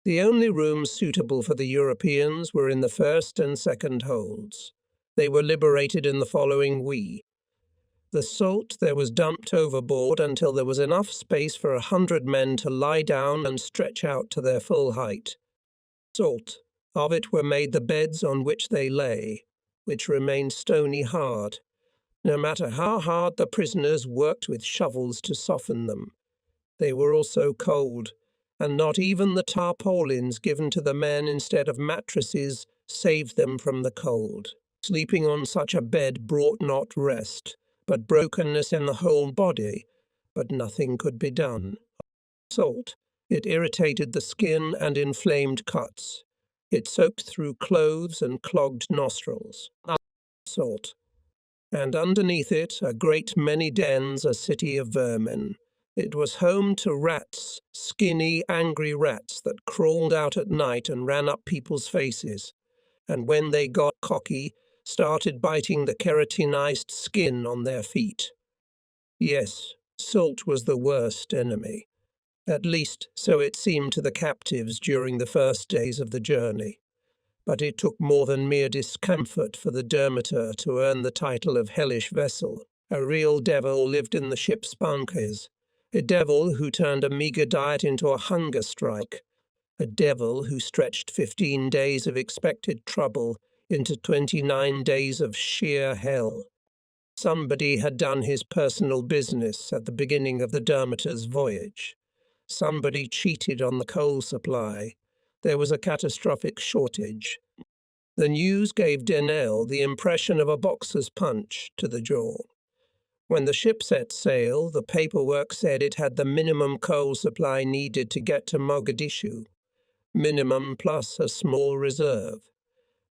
The only rooms suitable for the Europeans were in the first and second holds. They were liberated in the following week. The salt there was dumped overboard until there was enough space for 100 men to lie down and stretch out to their full height. Salt. Of it were made the beds on which they lay, which remained stony hard, no matter how hard the prisoners worked with shovels to soften them. They were also cold, and not even the tarpaulins given to the men instead of mattresses saved them from the cold. Sleeping on such a bed brought not rest, but brokenness in the whole body, but nothing could be done. Salt. It irritated the skin and inflamed cuts. It soaked through clothes and clogged nostrils. Salt. And underneath it, a great many dens, a city of vermin. It was home to rats, skinny, angry rats that crawled out at night and ran up people's faces, and when they got cocky, started biting the keratinized skin on their feet. Yes, salt was the worst enemy. At least, so it seemed to the captives during the first days of the journey. But it took more than mere discomfort for the Dermator to earn the title of hellish vessel. A real devil lived in the ship's bunkers. A devil who turned a meager diet into a hunger strike. A devil who stretched 15 days of expected trouble into 29 days of sheer hell. Somebody had done his personal business at the beginning of the Dermator's voyage. Somebody cheated on the coal supply. There was a catastrophic shortage. The news gave Denel the impression of a boxer's punch to the jaw. When the ship set sail, the paperwork said it had the minimum coal supply needed to get to Mogadishu. Minimum plus a small reserve.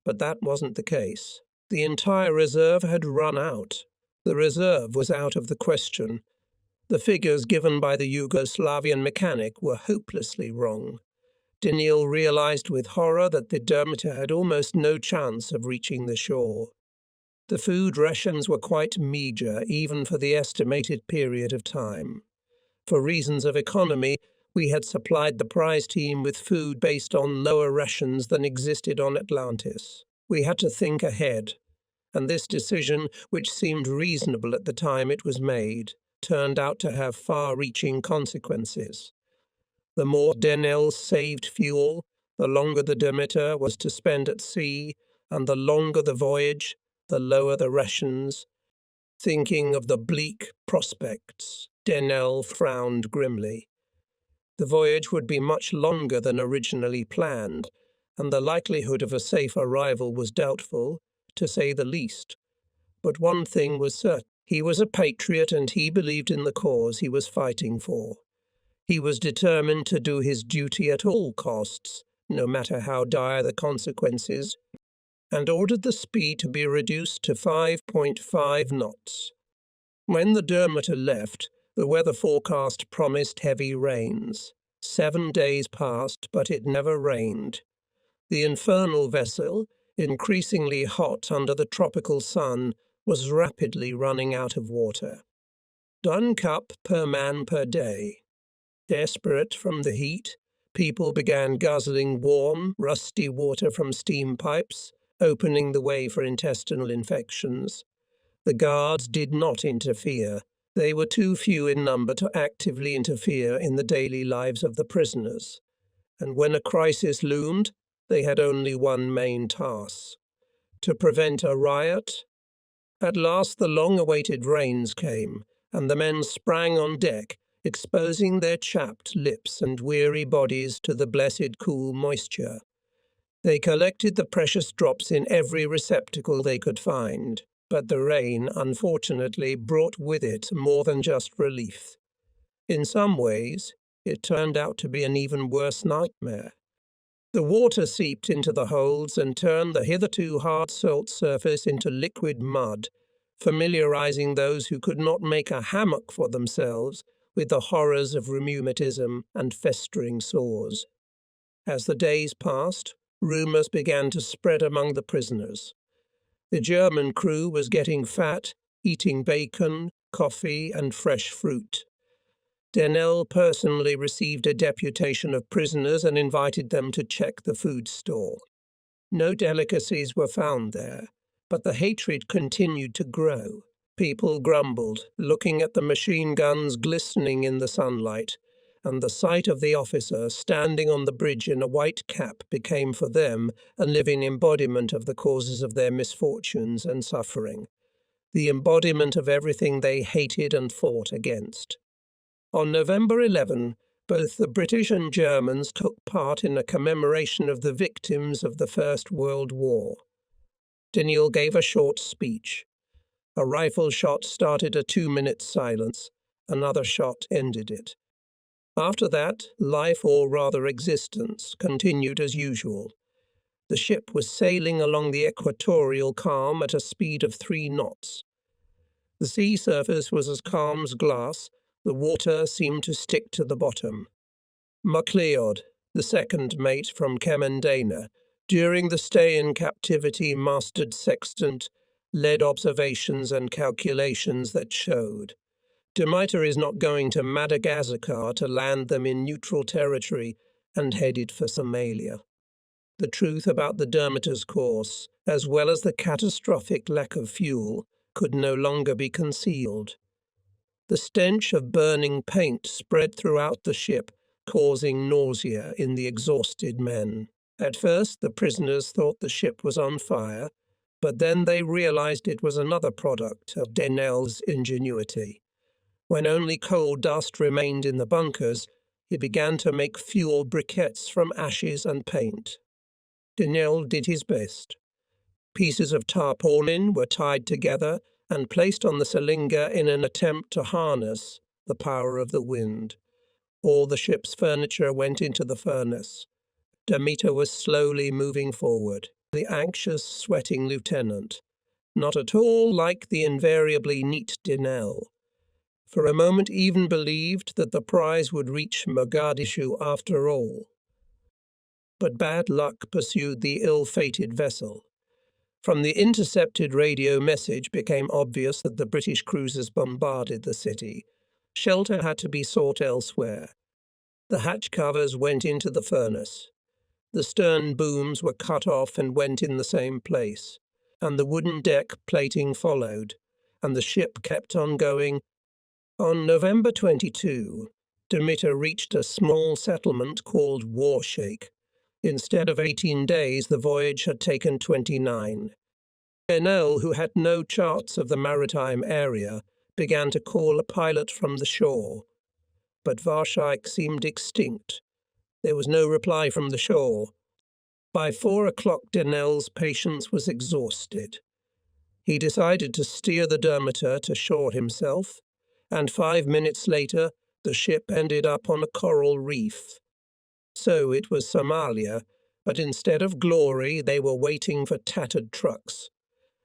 But that wasn't the case. The entire reserve had run out. The reserve was out of the question. The figures given by the Yugoslavian mechanic were hopelessly wrong. Daniel realized with horror that the Dermator had almost no chance of reaching the shore. The food rations were quite meagre, even for the estimated period of time. For reasons of economy, we had supplied the prize team with food based on lower rations than existed on Atlantis. We had to think ahead, and this decision, which seemed reasonable at the time it was made, turned out to have far-reaching consequences. The more Denel saved fuel, the longer the Demeter was to spend at sea, and the longer the voyage, the lower the rations. Thinking of the bleak prospects, Denel frowned grimly. The voyage would be much longer than originally planned, and the likelihood of a safe arrival was doubtful, to say the least. But one thing was certain. He was a patriot and he believed in the cause he was fighting for. He was determined to do his duty at all costs, no matter how dire the consequences, and ordered the speed to be reduced to 5.5 knots. When the Dermator left, the weather forecast promised heavy rains. 7 days passed, but it never rained. The infernal vessel, increasingly hot under the tropical sun, was rapidly running out of water. 1 cup per man per day. Desperate from the heat, people began guzzling warm, rusty water from steam pipes, opening the way for intestinal infections. The guards did not interfere. They were too few in number to actively interfere in the daily lives of the prisoners. And when a crisis loomed, they had only one main task: to prevent a riot. At last the long-awaited rains came, and the men sprang on deck, exposing their chapped lips and weary bodies to the blessed cool moisture. They collected the precious drops in every receptacle they could find, but the rain, unfortunately, brought with it more than just relief. In some ways, it turned out to be an even worse nightmare. The water seeped into the holds and turned the hitherto hard salt surface into liquid mud, familiarizing those who could not make a hammock for themselves with the horrors of rheumatism and festering sores. As the days passed, rumours began to spread among the prisoners. The German crew was getting fat, eating bacon, coffee, and fresh fruit. Denel personally received a deputation of prisoners and invited them to check the food store. No delicacies were found there, but the hatred continued to grow. People grumbled, looking at the machine guns glistening in the sunlight, and the sight of the officer standing on the bridge in a white cap became for them a living embodiment of the causes of their misfortunes and suffering, the embodiment of everything they hated and fought against. On November 11, both the British and Germans took part in a commemoration of the victims of the First World War. Daniel gave a short speech. A rifle shot started a 2-minute silence. Another shot ended it. After that, life, or rather existence, continued as usual. The ship was sailing along the equatorial calm at a speed of 3 knots. The sea surface was as calm as glass. The water seemed to stick to the bottom. MacLeod, the second mate from Kemendana, during the stay in captivity mastered sextant, led observations and calculations that showed Demeter is not going to Madagascar to land them in neutral territory and headed for Somalia. The truth about the Demeter's course, as well as the catastrophic lack of fuel, could no longer be concealed. The stench of burning paint spread throughout the ship, causing nausea in the exhausted men. At first, the prisoners thought the ship was on fire, but then they realized it was another product of Denel's ingenuity. When only coal dust remained in the bunkers, he began to make fuel briquettes from ashes and paint. Denel did his best. Pieces of tarpaulin were tied together and placed on the sylinga in an attempt to harness the power of the wind. All the ship's furniture went into the furnace. Demeter was slowly moving forward, the anxious, sweating lieutenant, not at all like the invariably neat Denel. For a moment even believed that the prize would reach Mogadishu after all. But bad luck pursued the ill-fated vessel. From the intercepted radio message became obvious that the British cruisers bombarded the city. Shelter had to be sought elsewhere. The hatch covers went into the furnace. The stern booms were cut off and went in the same place, and the wooden deck plating followed, and the ship kept on going. On November 22, Demeter reached a small settlement called Warshake. Instead of 18 days, the voyage had taken 29. Denel, who had no charts of the maritime area, began to call a pilot from the shore. But Warshake seemed extinct. There was no reply from the shore. By 4 o'clock, Denel's patience was exhausted. He decided to steer the Demeter to shore himself, and 5 minutes later, the ship ended up on a coral reef. So it was Somalia, but instead of glory, they were waiting for tattered trucks.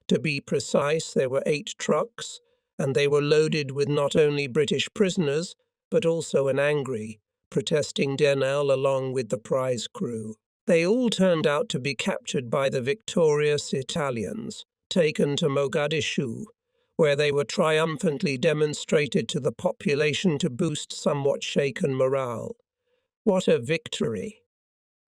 To be precise, there were 8 trucks, and they were loaded with not only British prisoners, but also an angry, protesting Denel along with the prize crew. They all turned out to be captured by the victorious Italians, taken to Mogadishu, where they were triumphantly demonstrated to the population to boost somewhat shaken morale. What a victory!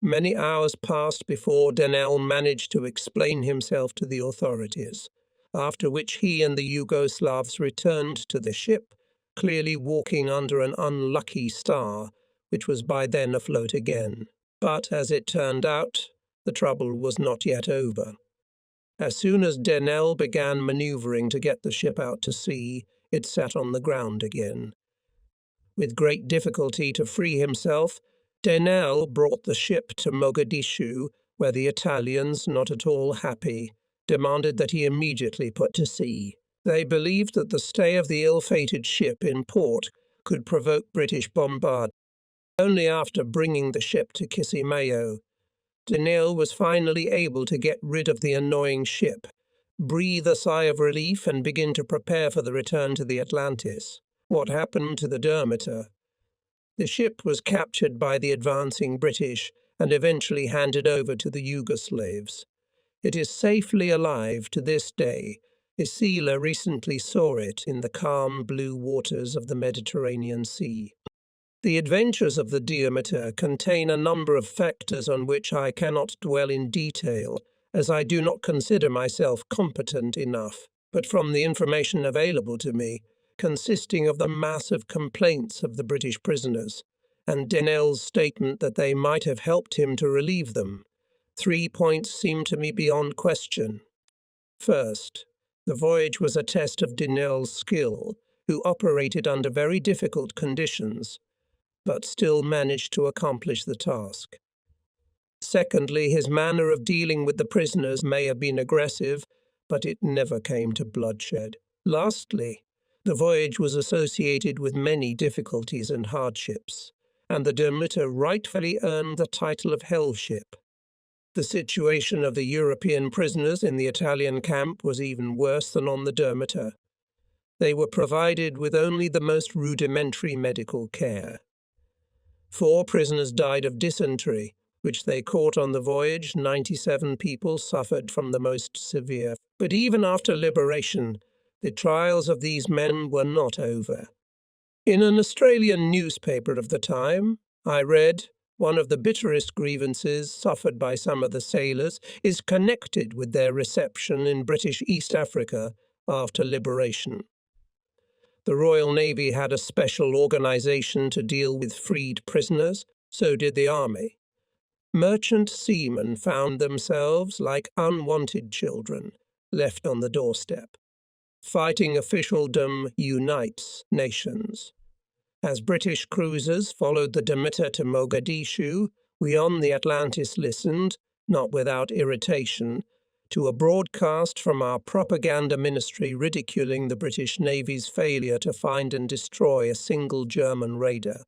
Many hours passed before Denel managed to explain himself to the authorities, after which he and the Yugoslavs returned to the ship, clearly walking under an unlucky star, which was by then afloat again. But, as it turned out, the trouble was not yet over. As soon as Denel began maneuvering to get the ship out to sea, it sat on the ground again. With great difficulty to free himself, Denel brought the ship to Mogadishu, where the Italians, not at all happy, demanded that he immediately put to sea. They believed that the stay of the ill-fated ship in port could provoke British bombardment. Only after bringing the ship to Kismayo, Denel was finally able to get rid of the annoying ship, breathe a sigh of relief, and begin to prepare for the return to the Atlantis. What happened to the Demeter? The ship was captured by the advancing British and eventually handed over to the Yugoslavs. It is safely alive to this day. A sealer recently saw it in the calm blue waters of the Mediterranean Sea. The adventures of the Demeter contain a number of factors on which I cannot dwell in detail, as I do not consider myself competent enough, but from the information available to me, consisting of the massive complaints of the British prisoners, and Denel's statement that they might have helped him to relieve them, 3 points seem to me beyond question. First, the voyage was a test of Denel's skill, who operated under very difficult conditions, but still managed to accomplish the task. Secondly, his manner of dealing with the prisoners may have been aggressive, but it never came to bloodshed. Lastly, the voyage was associated with many difficulties and hardships, and the Demeter rightfully earned the title of Hell Ship. The situation of the European prisoners in the Italian camp was even worse than on the Demeter. They were provided with only the most rudimentary medical care. 4 prisoners died of dysentery, which they caught on the voyage. 97 people suffered from the most severe. But even after liberation, the trials of these men were not over. In an Australian newspaper of the time, I read, one of the bitterest grievances suffered by some of the sailors is connected with their reception in British East Africa after liberation. The Royal Navy had a special organisation to deal with freed prisoners, so did the Army. Merchant seamen found themselves like unwanted children, left on the doorstep. Fighting officialdom unites nations. As British cruisers followed the Demeter to Mogadishu, we on the Atlantis listened, not without irritation, to a broadcast from our propaganda ministry ridiculing the British Navy's failure to find and destroy a single German raider.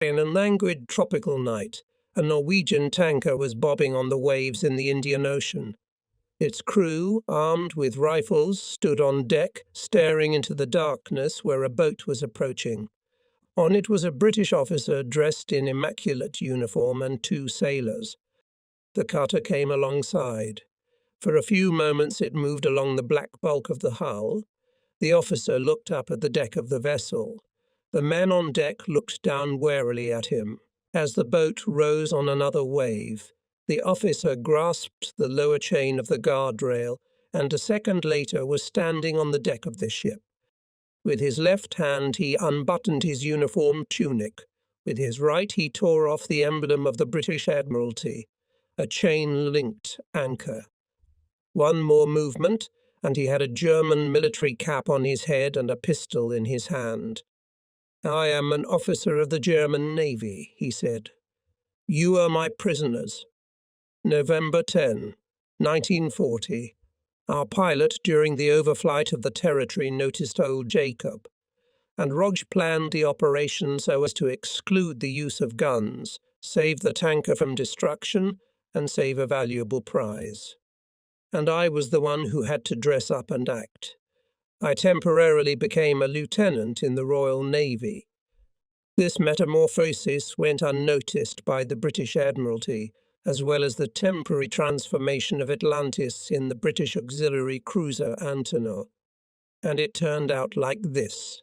In a languid tropical night, a Norwegian tanker was bobbing on the waves in the Indian Ocean. Its crew, armed with rifles, stood on deck, staring into the darkness where a boat was approaching. On it was a British officer dressed in immaculate uniform and 2 sailors. The cutter came alongside. For a few moments it moved along the black bulk of the hull. The officer looked up at the deck of the vessel. The man on deck looked down warily at him. As the boat rose on another wave, the officer grasped the lower chain of the guardrail and a second later was standing on the deck of the ship. With his left hand he unbuttoned his uniform tunic. With his right he tore off the emblem of the British Admiralty, a chain-linked anchor. One more movement, and he had a German military cap on his head and a pistol in his hand. "I am an officer of the German Navy," he said. "You are my prisoners." November 10, 1940. Our pilot, during the overflight of the territory, noticed old Jacob, and Rog planned the operation so as to exclude the use of guns, save the tanker from destruction, and save a valuable prize. And I was the one who had to dress up and act. I temporarily became a lieutenant in the Royal Navy. This metamorphosis went unnoticed by the British Admiralty, as well as the temporary transformation of Atlantis in the British auxiliary cruiser Antenor. And it turned out like this.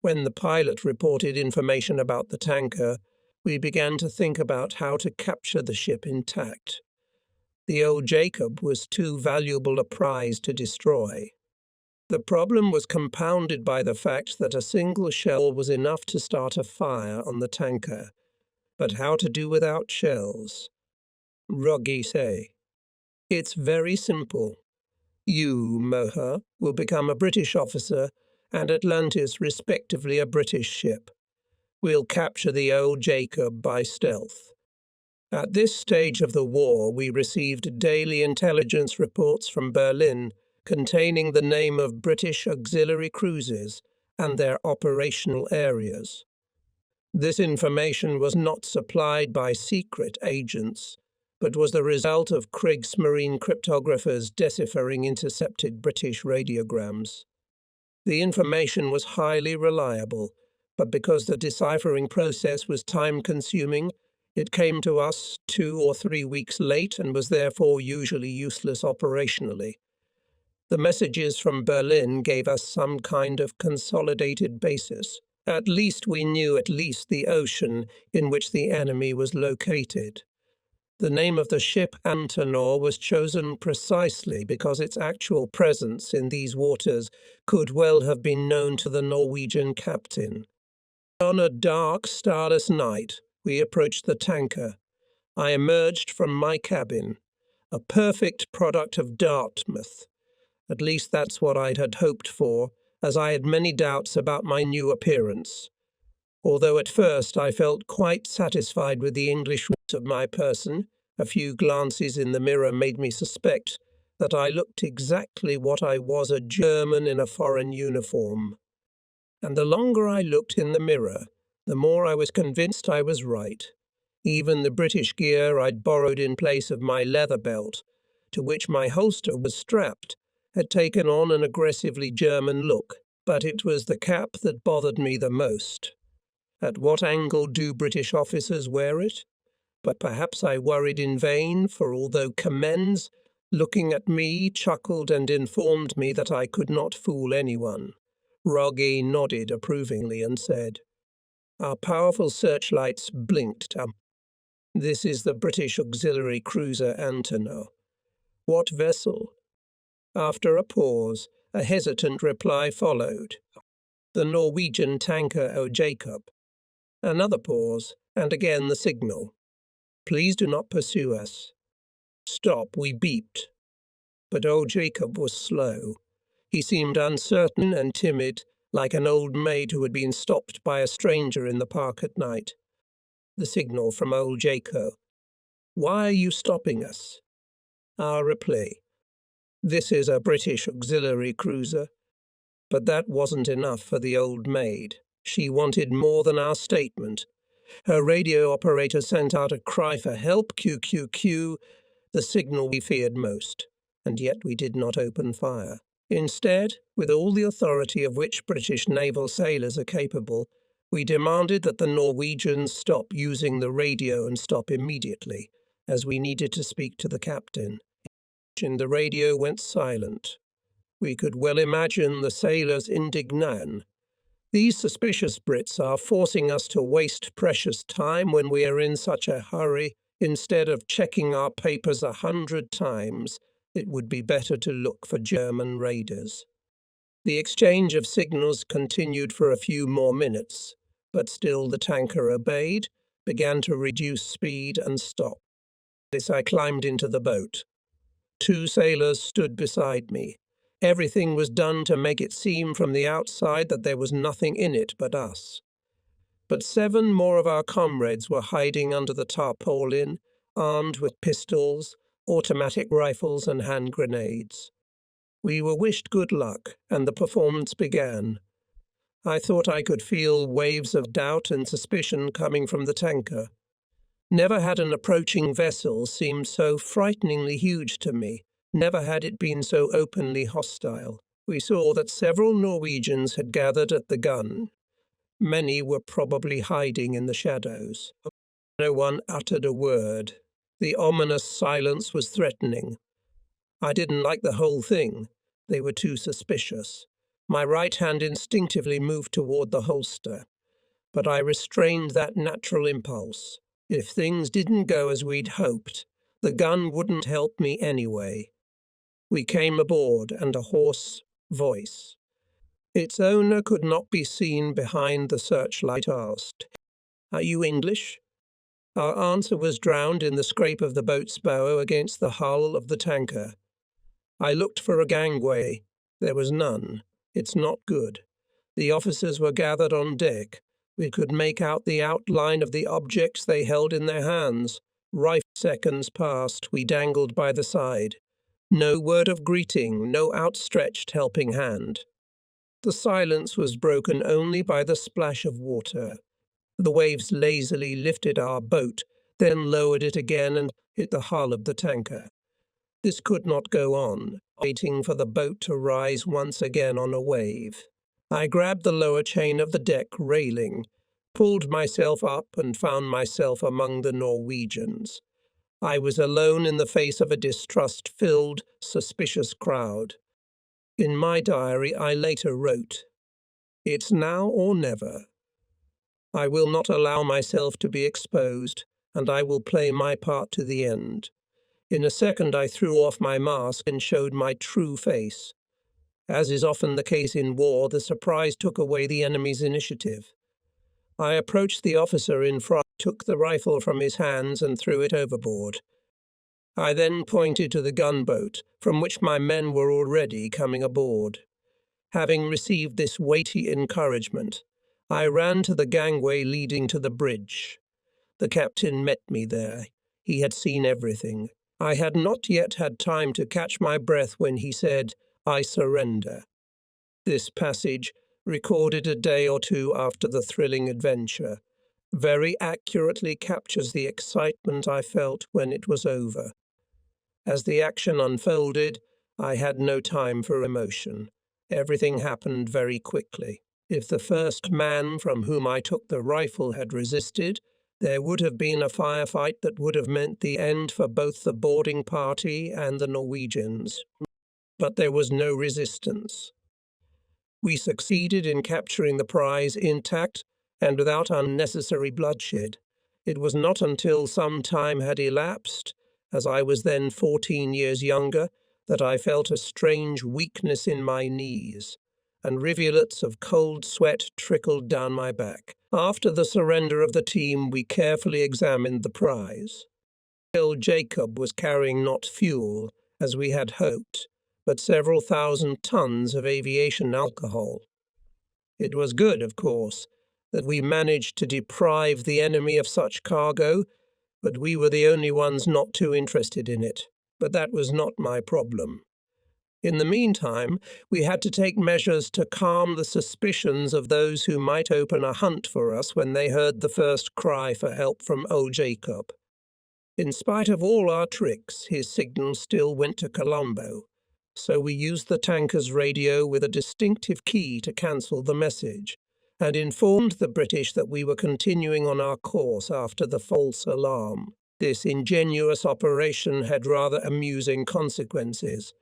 When the pilot reported information about the tanker, we began to think about how to capture the ship intact. The old Jacob was too valuable a prize to destroy. The problem was compounded by the fact that a single shell was enough to start a fire on the tanker. But how to do without shells? Ruggie say, "It's very simple. You, Moha, will become a British officer, and Atlantis, respectively, a British ship. We'll capture the old Jacob by stealth. At this stage of the war, we received daily intelligence reports from Berlin containing the name of British auxiliary cruisers and their operational areas. This information was not supplied by secret agents, but was the result of Kriegsmarine cryptographers deciphering intercepted British radiograms. The information was highly reliable, but because the deciphering process was time-consuming, it came to us 2 or 3 weeks late and was therefore usually useless operationally. The messages from Berlin gave us some kind of consolidated basis. At least we knew the ocean in which the enemy was located. The name of the ship Antenor was chosen precisely because its actual presence in these waters could well have been known to the Norwegian captain. On a dark, starless night, we approached the tanker. I emerged from my cabin, a perfect product of Dartmouth. At least that's what I had hoped for, as I had many doubts about my new appearance. Although at first I felt quite satisfied with the English look of my person, a few glances in the mirror made me suspect that I looked exactly what I was, a German in a foreign uniform. And the longer I looked in the mirror, the more I was convinced I was right. Even the British gear I'd borrowed in place of my leather belt, to which my holster was strapped, had taken on an aggressively German look, but it was the cap that bothered me the most. At what angle do British officers wear it? But perhaps I worried in vain, for although Commends, looking at me, chuckled and informed me that I could not fool anyone, Rogge nodded approvingly and said, "Our powerful searchlights blinked. This is the British auxiliary cruiser Antenor." "What vessel?" After a pause, a hesitant reply followed. "The Norwegian tanker O Jacob." Another pause, and again the signal. "Please do not pursue us." "Stop," we beeped. But O Jacob was slow. He seemed uncertain and timid, like an old maid who had been stopped by a stranger in the park at night. The signal from old Jacob. "Why are you stopping us?" Our reply. "This is a British auxiliary cruiser." But that wasn't enough for the old maid. She wanted more than our statement. Her radio operator sent out a cry for help, QQQ, the signal we feared most, and yet we did not open fire. Instead, with all the authority of which British naval sailors are capable, we demanded that the Norwegians stop using the radio and stop immediately, as we needed to speak to the captain. The radio went silent. We could well imagine the sailors' indignation. These suspicious Brits are forcing us to waste precious time when we are in such a hurry. Instead of checking our papers 100 times, it would be better to look for German raiders. The exchange of signals continued for a few more minutes, but still the tanker obeyed, began to reduce speed and stop. This I climbed into the boat. 2 sailors stood beside me. Everything was done to make it seem from the outside that there was nothing in it but us. But 7 more of our comrades were hiding under the tarpaulin, armed with pistols, automatic rifles and hand grenades. We were wished good luck, and the performance began. I thought I could feel waves of doubt and suspicion coming from the tanker. Never had an approaching vessel seemed so frighteningly huge to me. Never had it been so openly hostile. We saw that several Norwegians had gathered at the gun. Many were probably hiding in the shadows. No one uttered a word. The ominous silence was threatening. I didn't like the whole thing. They were too suspicious. My right hand instinctively moved toward the holster, but I restrained that natural impulse. If things didn't go as we'd hoped, the gun wouldn't help me anyway. We came aboard, and a hoarse voice. Its owner could not be seen behind the searchlight asked, "Are you English?" Our answer was drowned in the scrape of the boat's bow against the hull of the tanker. I looked for a gangway. There was none. It's not good. The officers were gathered on deck. We could make out the outline of the objects they held in their hands. Seconds passed, we dangled by the side. No word of greeting, no outstretched helping hand. The silence was broken only by the splash of water. The waves lazily lifted our boat, then lowered it again and hit the hull of the tanker. This could not go on, waiting for the boat to rise once again on a wave. I grabbed the lower chain of the deck railing, pulled myself up and found myself among the Norwegians. I was alone in the face of a distrust-filled, suspicious crowd. In my diary I later wrote, "It's now or never. I will not allow myself to be exposed, and I will play my part to the end." In a second I threw off my mask and showed my true face. As is often the case in war, the surprise took away the enemy's initiative. I approached the officer in front, took the rifle from his hands and threw it overboard. I then pointed to the gunboat, from which my men were already coming aboard. Having received this weighty encouragement, I ran to the gangway leading to the bridge. The captain met me there. He had seen everything. I had not yet had time to catch my breath when he said, "I surrender." This passage, recorded a day or two after the thrilling adventure, very accurately captures the excitement I felt when it was over. As the action unfolded, I had no time for emotion. Everything happened very quickly. If the first man from whom I took the rifle had resisted, there would have been a firefight that would have meant the end for both the boarding party and the Norwegians. But there was no resistance. We succeeded in capturing the prize intact and without unnecessary bloodshed. It was not until some time had elapsed, as I was then 14 years younger, that I felt a strange weakness in my knees, and rivulets of cold sweat trickled down my back. After the surrender of the team, we carefully examined the prize. Old Jacob was carrying not fuel, as we had hoped, but several thousand tons of aviation alcohol. It was good, of course, that we managed to deprive the enemy of such cargo, but we were the only ones not too interested in it. But that was not my problem. In the meantime, we had to take measures to calm the suspicions of those who might open a hunt for us when they heard the first cry for help from old Jacob. In spite of all our tricks, his signal still went to Colombo, so we used the tanker's radio with a distinctive key to cancel the message, and informed the British that we were continuing on our course after the false alarm. This ingenious operation had rather amusing consequences,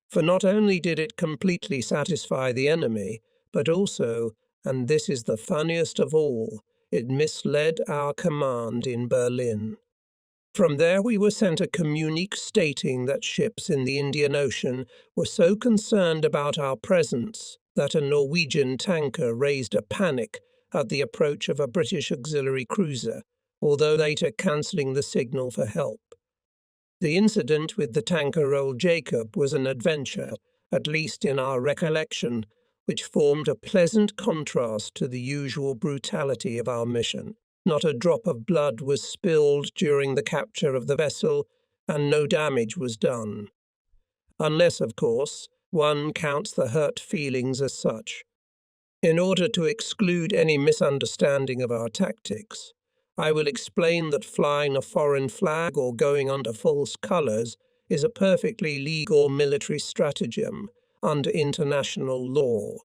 for not only did it completely satisfy the enemy, but also, and this is the funniest of all, it misled our command in Berlin. From there we were sent a communique stating that ships in the Indian Ocean were so concerned about our presence that a Norwegian tanker raised a panic at the approach of a British auxiliary cruiser, although later cancelling the signal for help. The incident with the tanker Old Jacob was an adventure, at least in our recollection, which formed a pleasant contrast to the usual brutality of our mission. Not a drop of blood was spilled during the capture of the vessel, and no damage was done. Unless, of course, one counts the hurt feelings as such. In order to exclude any misunderstanding of our tactics, I will explain that flying a foreign flag or going under false colours is a perfectly legal military stratagem under international law.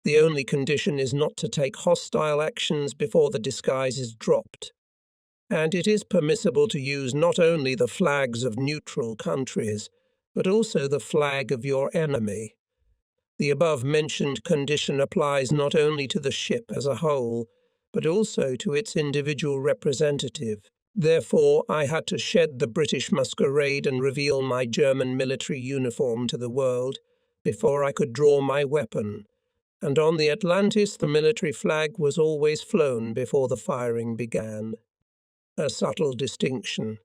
The only condition is not to take hostile actions before the disguise is dropped. And it is permissible to use not only the flags of neutral countries, but also the flag of your enemy. The above-mentioned condition applies not only to the ship as a whole, but also to its individual representative. Therefore, I had to shed the British masquerade and reveal my German military uniform to the world before I could draw my weapon. And on the Atlantis the military flag was always flown before the firing began. A subtle distinction.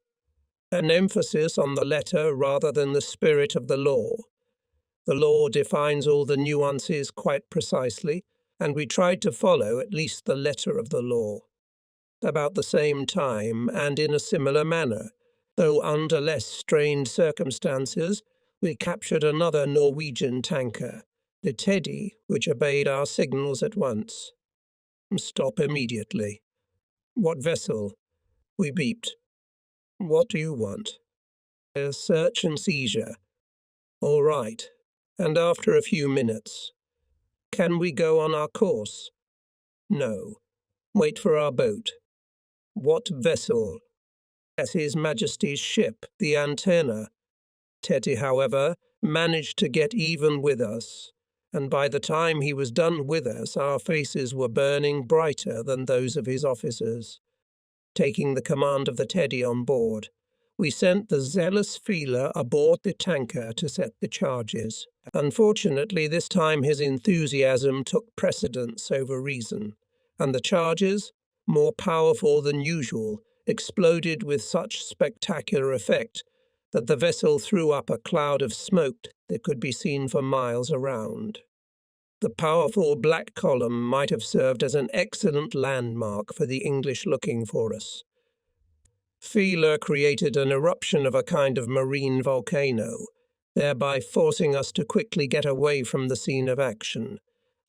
an emphasis on the letter rather than the spirit of the law. The law defines all the nuances quite precisely, and we tried to follow at least the letter of the law. About the same time, and in a similar manner, though under less strained circumstances, we captured another Norwegian tanker, the Teddy, which obeyed our signals at once. Stop immediately. What vessel? We beeped. What do you want? A search and seizure. All right. And after a few minutes. Can we go on our course? No. Wait for our boat. What vessel? As His Majesty's ship, the Antenna. Teddy, however, managed to get even with us, and by the time he was done with us, our faces were burning brighter than those of his officers. Taking the command of the Teddy on board, we sent the zealous feeler aboard the tanker to set the charges. Unfortunately, this time his enthusiasm took precedence over reason, and the charges, more powerful than usual, exploded with such spectacular effect that the vessel threw up a cloud of smoke that could be seen for miles around. The powerful black column might have served as an excellent landmark for the English looking for us. Feeler created an eruption of a kind of marine volcano, thereby forcing us to quickly get away from the scene of action,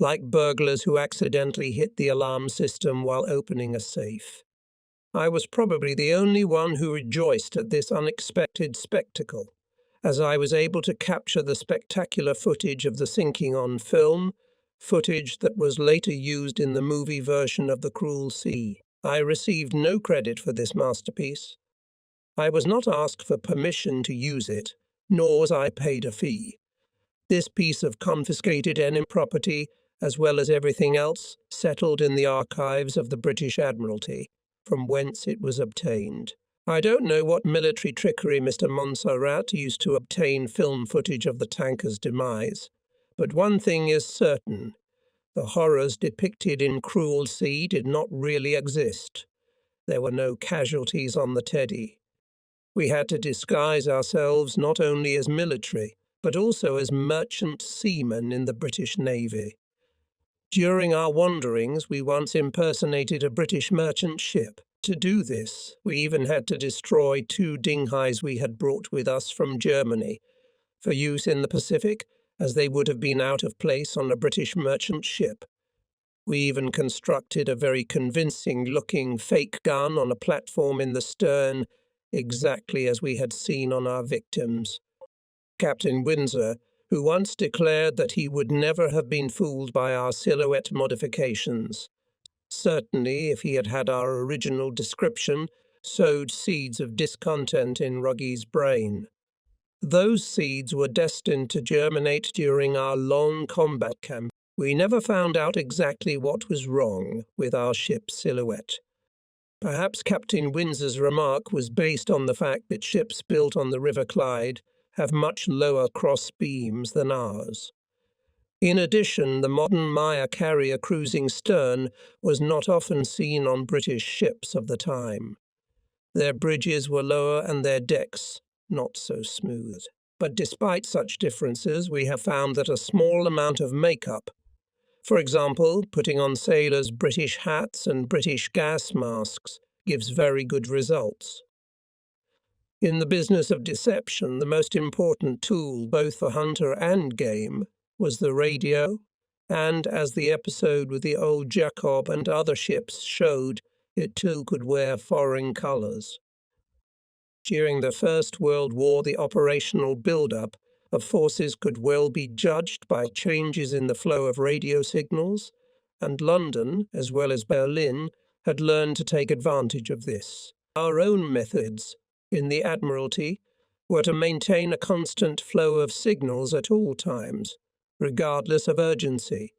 like burglars who accidentally hit the alarm system while opening a safe. I was probably the only one who rejoiced at this unexpected spectacle, as I was able to capture the spectacular footage of the sinking on film, footage that was later used in the movie version of The Cruel Sea. I received no credit for this masterpiece. I was not asked for permission to use it, nor was I paid a fee. This piece of confiscated enemy property, as well as everything else, settled in the archives of the British Admiralty, from whence it was obtained. I don't know what military trickery Mr. Montserrat used to obtain film footage of the tanker's demise, but one thing is certain. The horrors depicted in Cruel Sea did not really exist. There were no casualties on the Teddy. We had to disguise ourselves not only as military, but also as merchant seamen in the British Navy. During our wanderings, we once impersonated a British merchant ship. To do this, we even had to destroy 2 dinghies we had brought with us from Germany, for use in the Pacific, as they would have been out of place on a British merchant ship. We even constructed a very convincing-looking fake gun on a platform in the stern, exactly as we had seen on our victims. Captain Windsor, who once declared that he would never have been fooled by our silhouette modifications, certainly, if he had had our original description, sowed seeds of discontent in Ruggy's brain. Those seeds were destined to germinate during our long combat camp. We never found out exactly what was wrong with our ship's silhouette. Perhaps Captain Windsor's remark was based on the fact that ships built on the River Clyde have much lower cross beams than ours. In addition, the modern Maya carrier cruising stern was not often seen on British ships of the time. Their bridges were lower and their decks not so smooth. But despite such differences, we have found that a small amount of makeup, for example, putting on sailors' British hats and British gas masks, gives very good results. In the business of deception, the most important tool, both for hunter and game, was the radio, and as the episode with the old Jacob and other ships showed, it too could wear foreign colours. During the First World War, the operational build-up of forces could well be judged by changes in the flow of radio signals, and London, as well as Berlin, had learned to take advantage of this. Our own methods in the Admiralty were to maintain a constant flow of signals at all times, regardless of urgency.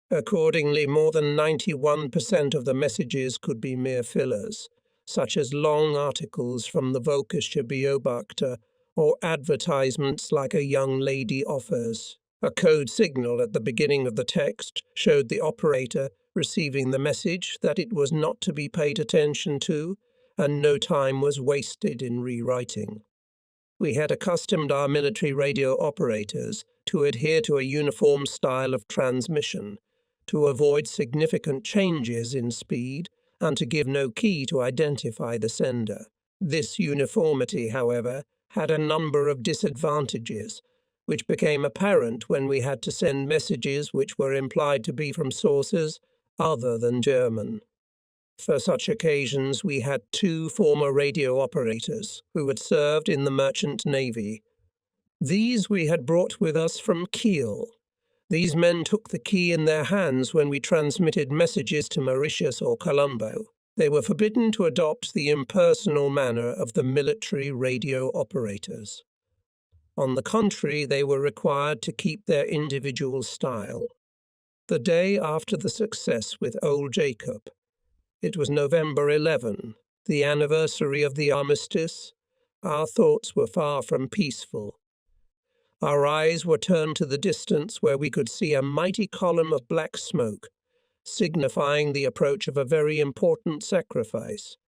Accordingly, more than 91% of the messages could be mere fillers, such as long articles from the Völkische Beobachter or advertisements like a young lady offers. A code signal at the beginning of the text showed the operator receiving the message that it was not to be paid attention to, and no time was wasted in rewriting. We had accustomed our military radio operators to adhere to a uniform style of transmission, to avoid significant changes in speed, and to give no key to identify the sender. This uniformity, however, had a number of disadvantages, which became apparent when we had to send messages which were implied to be from sources other than German. For such occasions, we had two former radio operators who had served in the merchant navy. These we had brought with us from Kiel. These men took the key in their hands when we transmitted messages to Mauritius or Colombo. They were forbidden to adopt the impersonal manner of the military radio operators. On the contrary, they were required to keep their individual style. The day after the success with Old Jacob, it was November 11, the anniversary of the armistice. Our thoughts were far from peaceful. Our eyes were turned to the distance where we could see a mighty column of black smoke, signifying the approach of a very important sacrifice.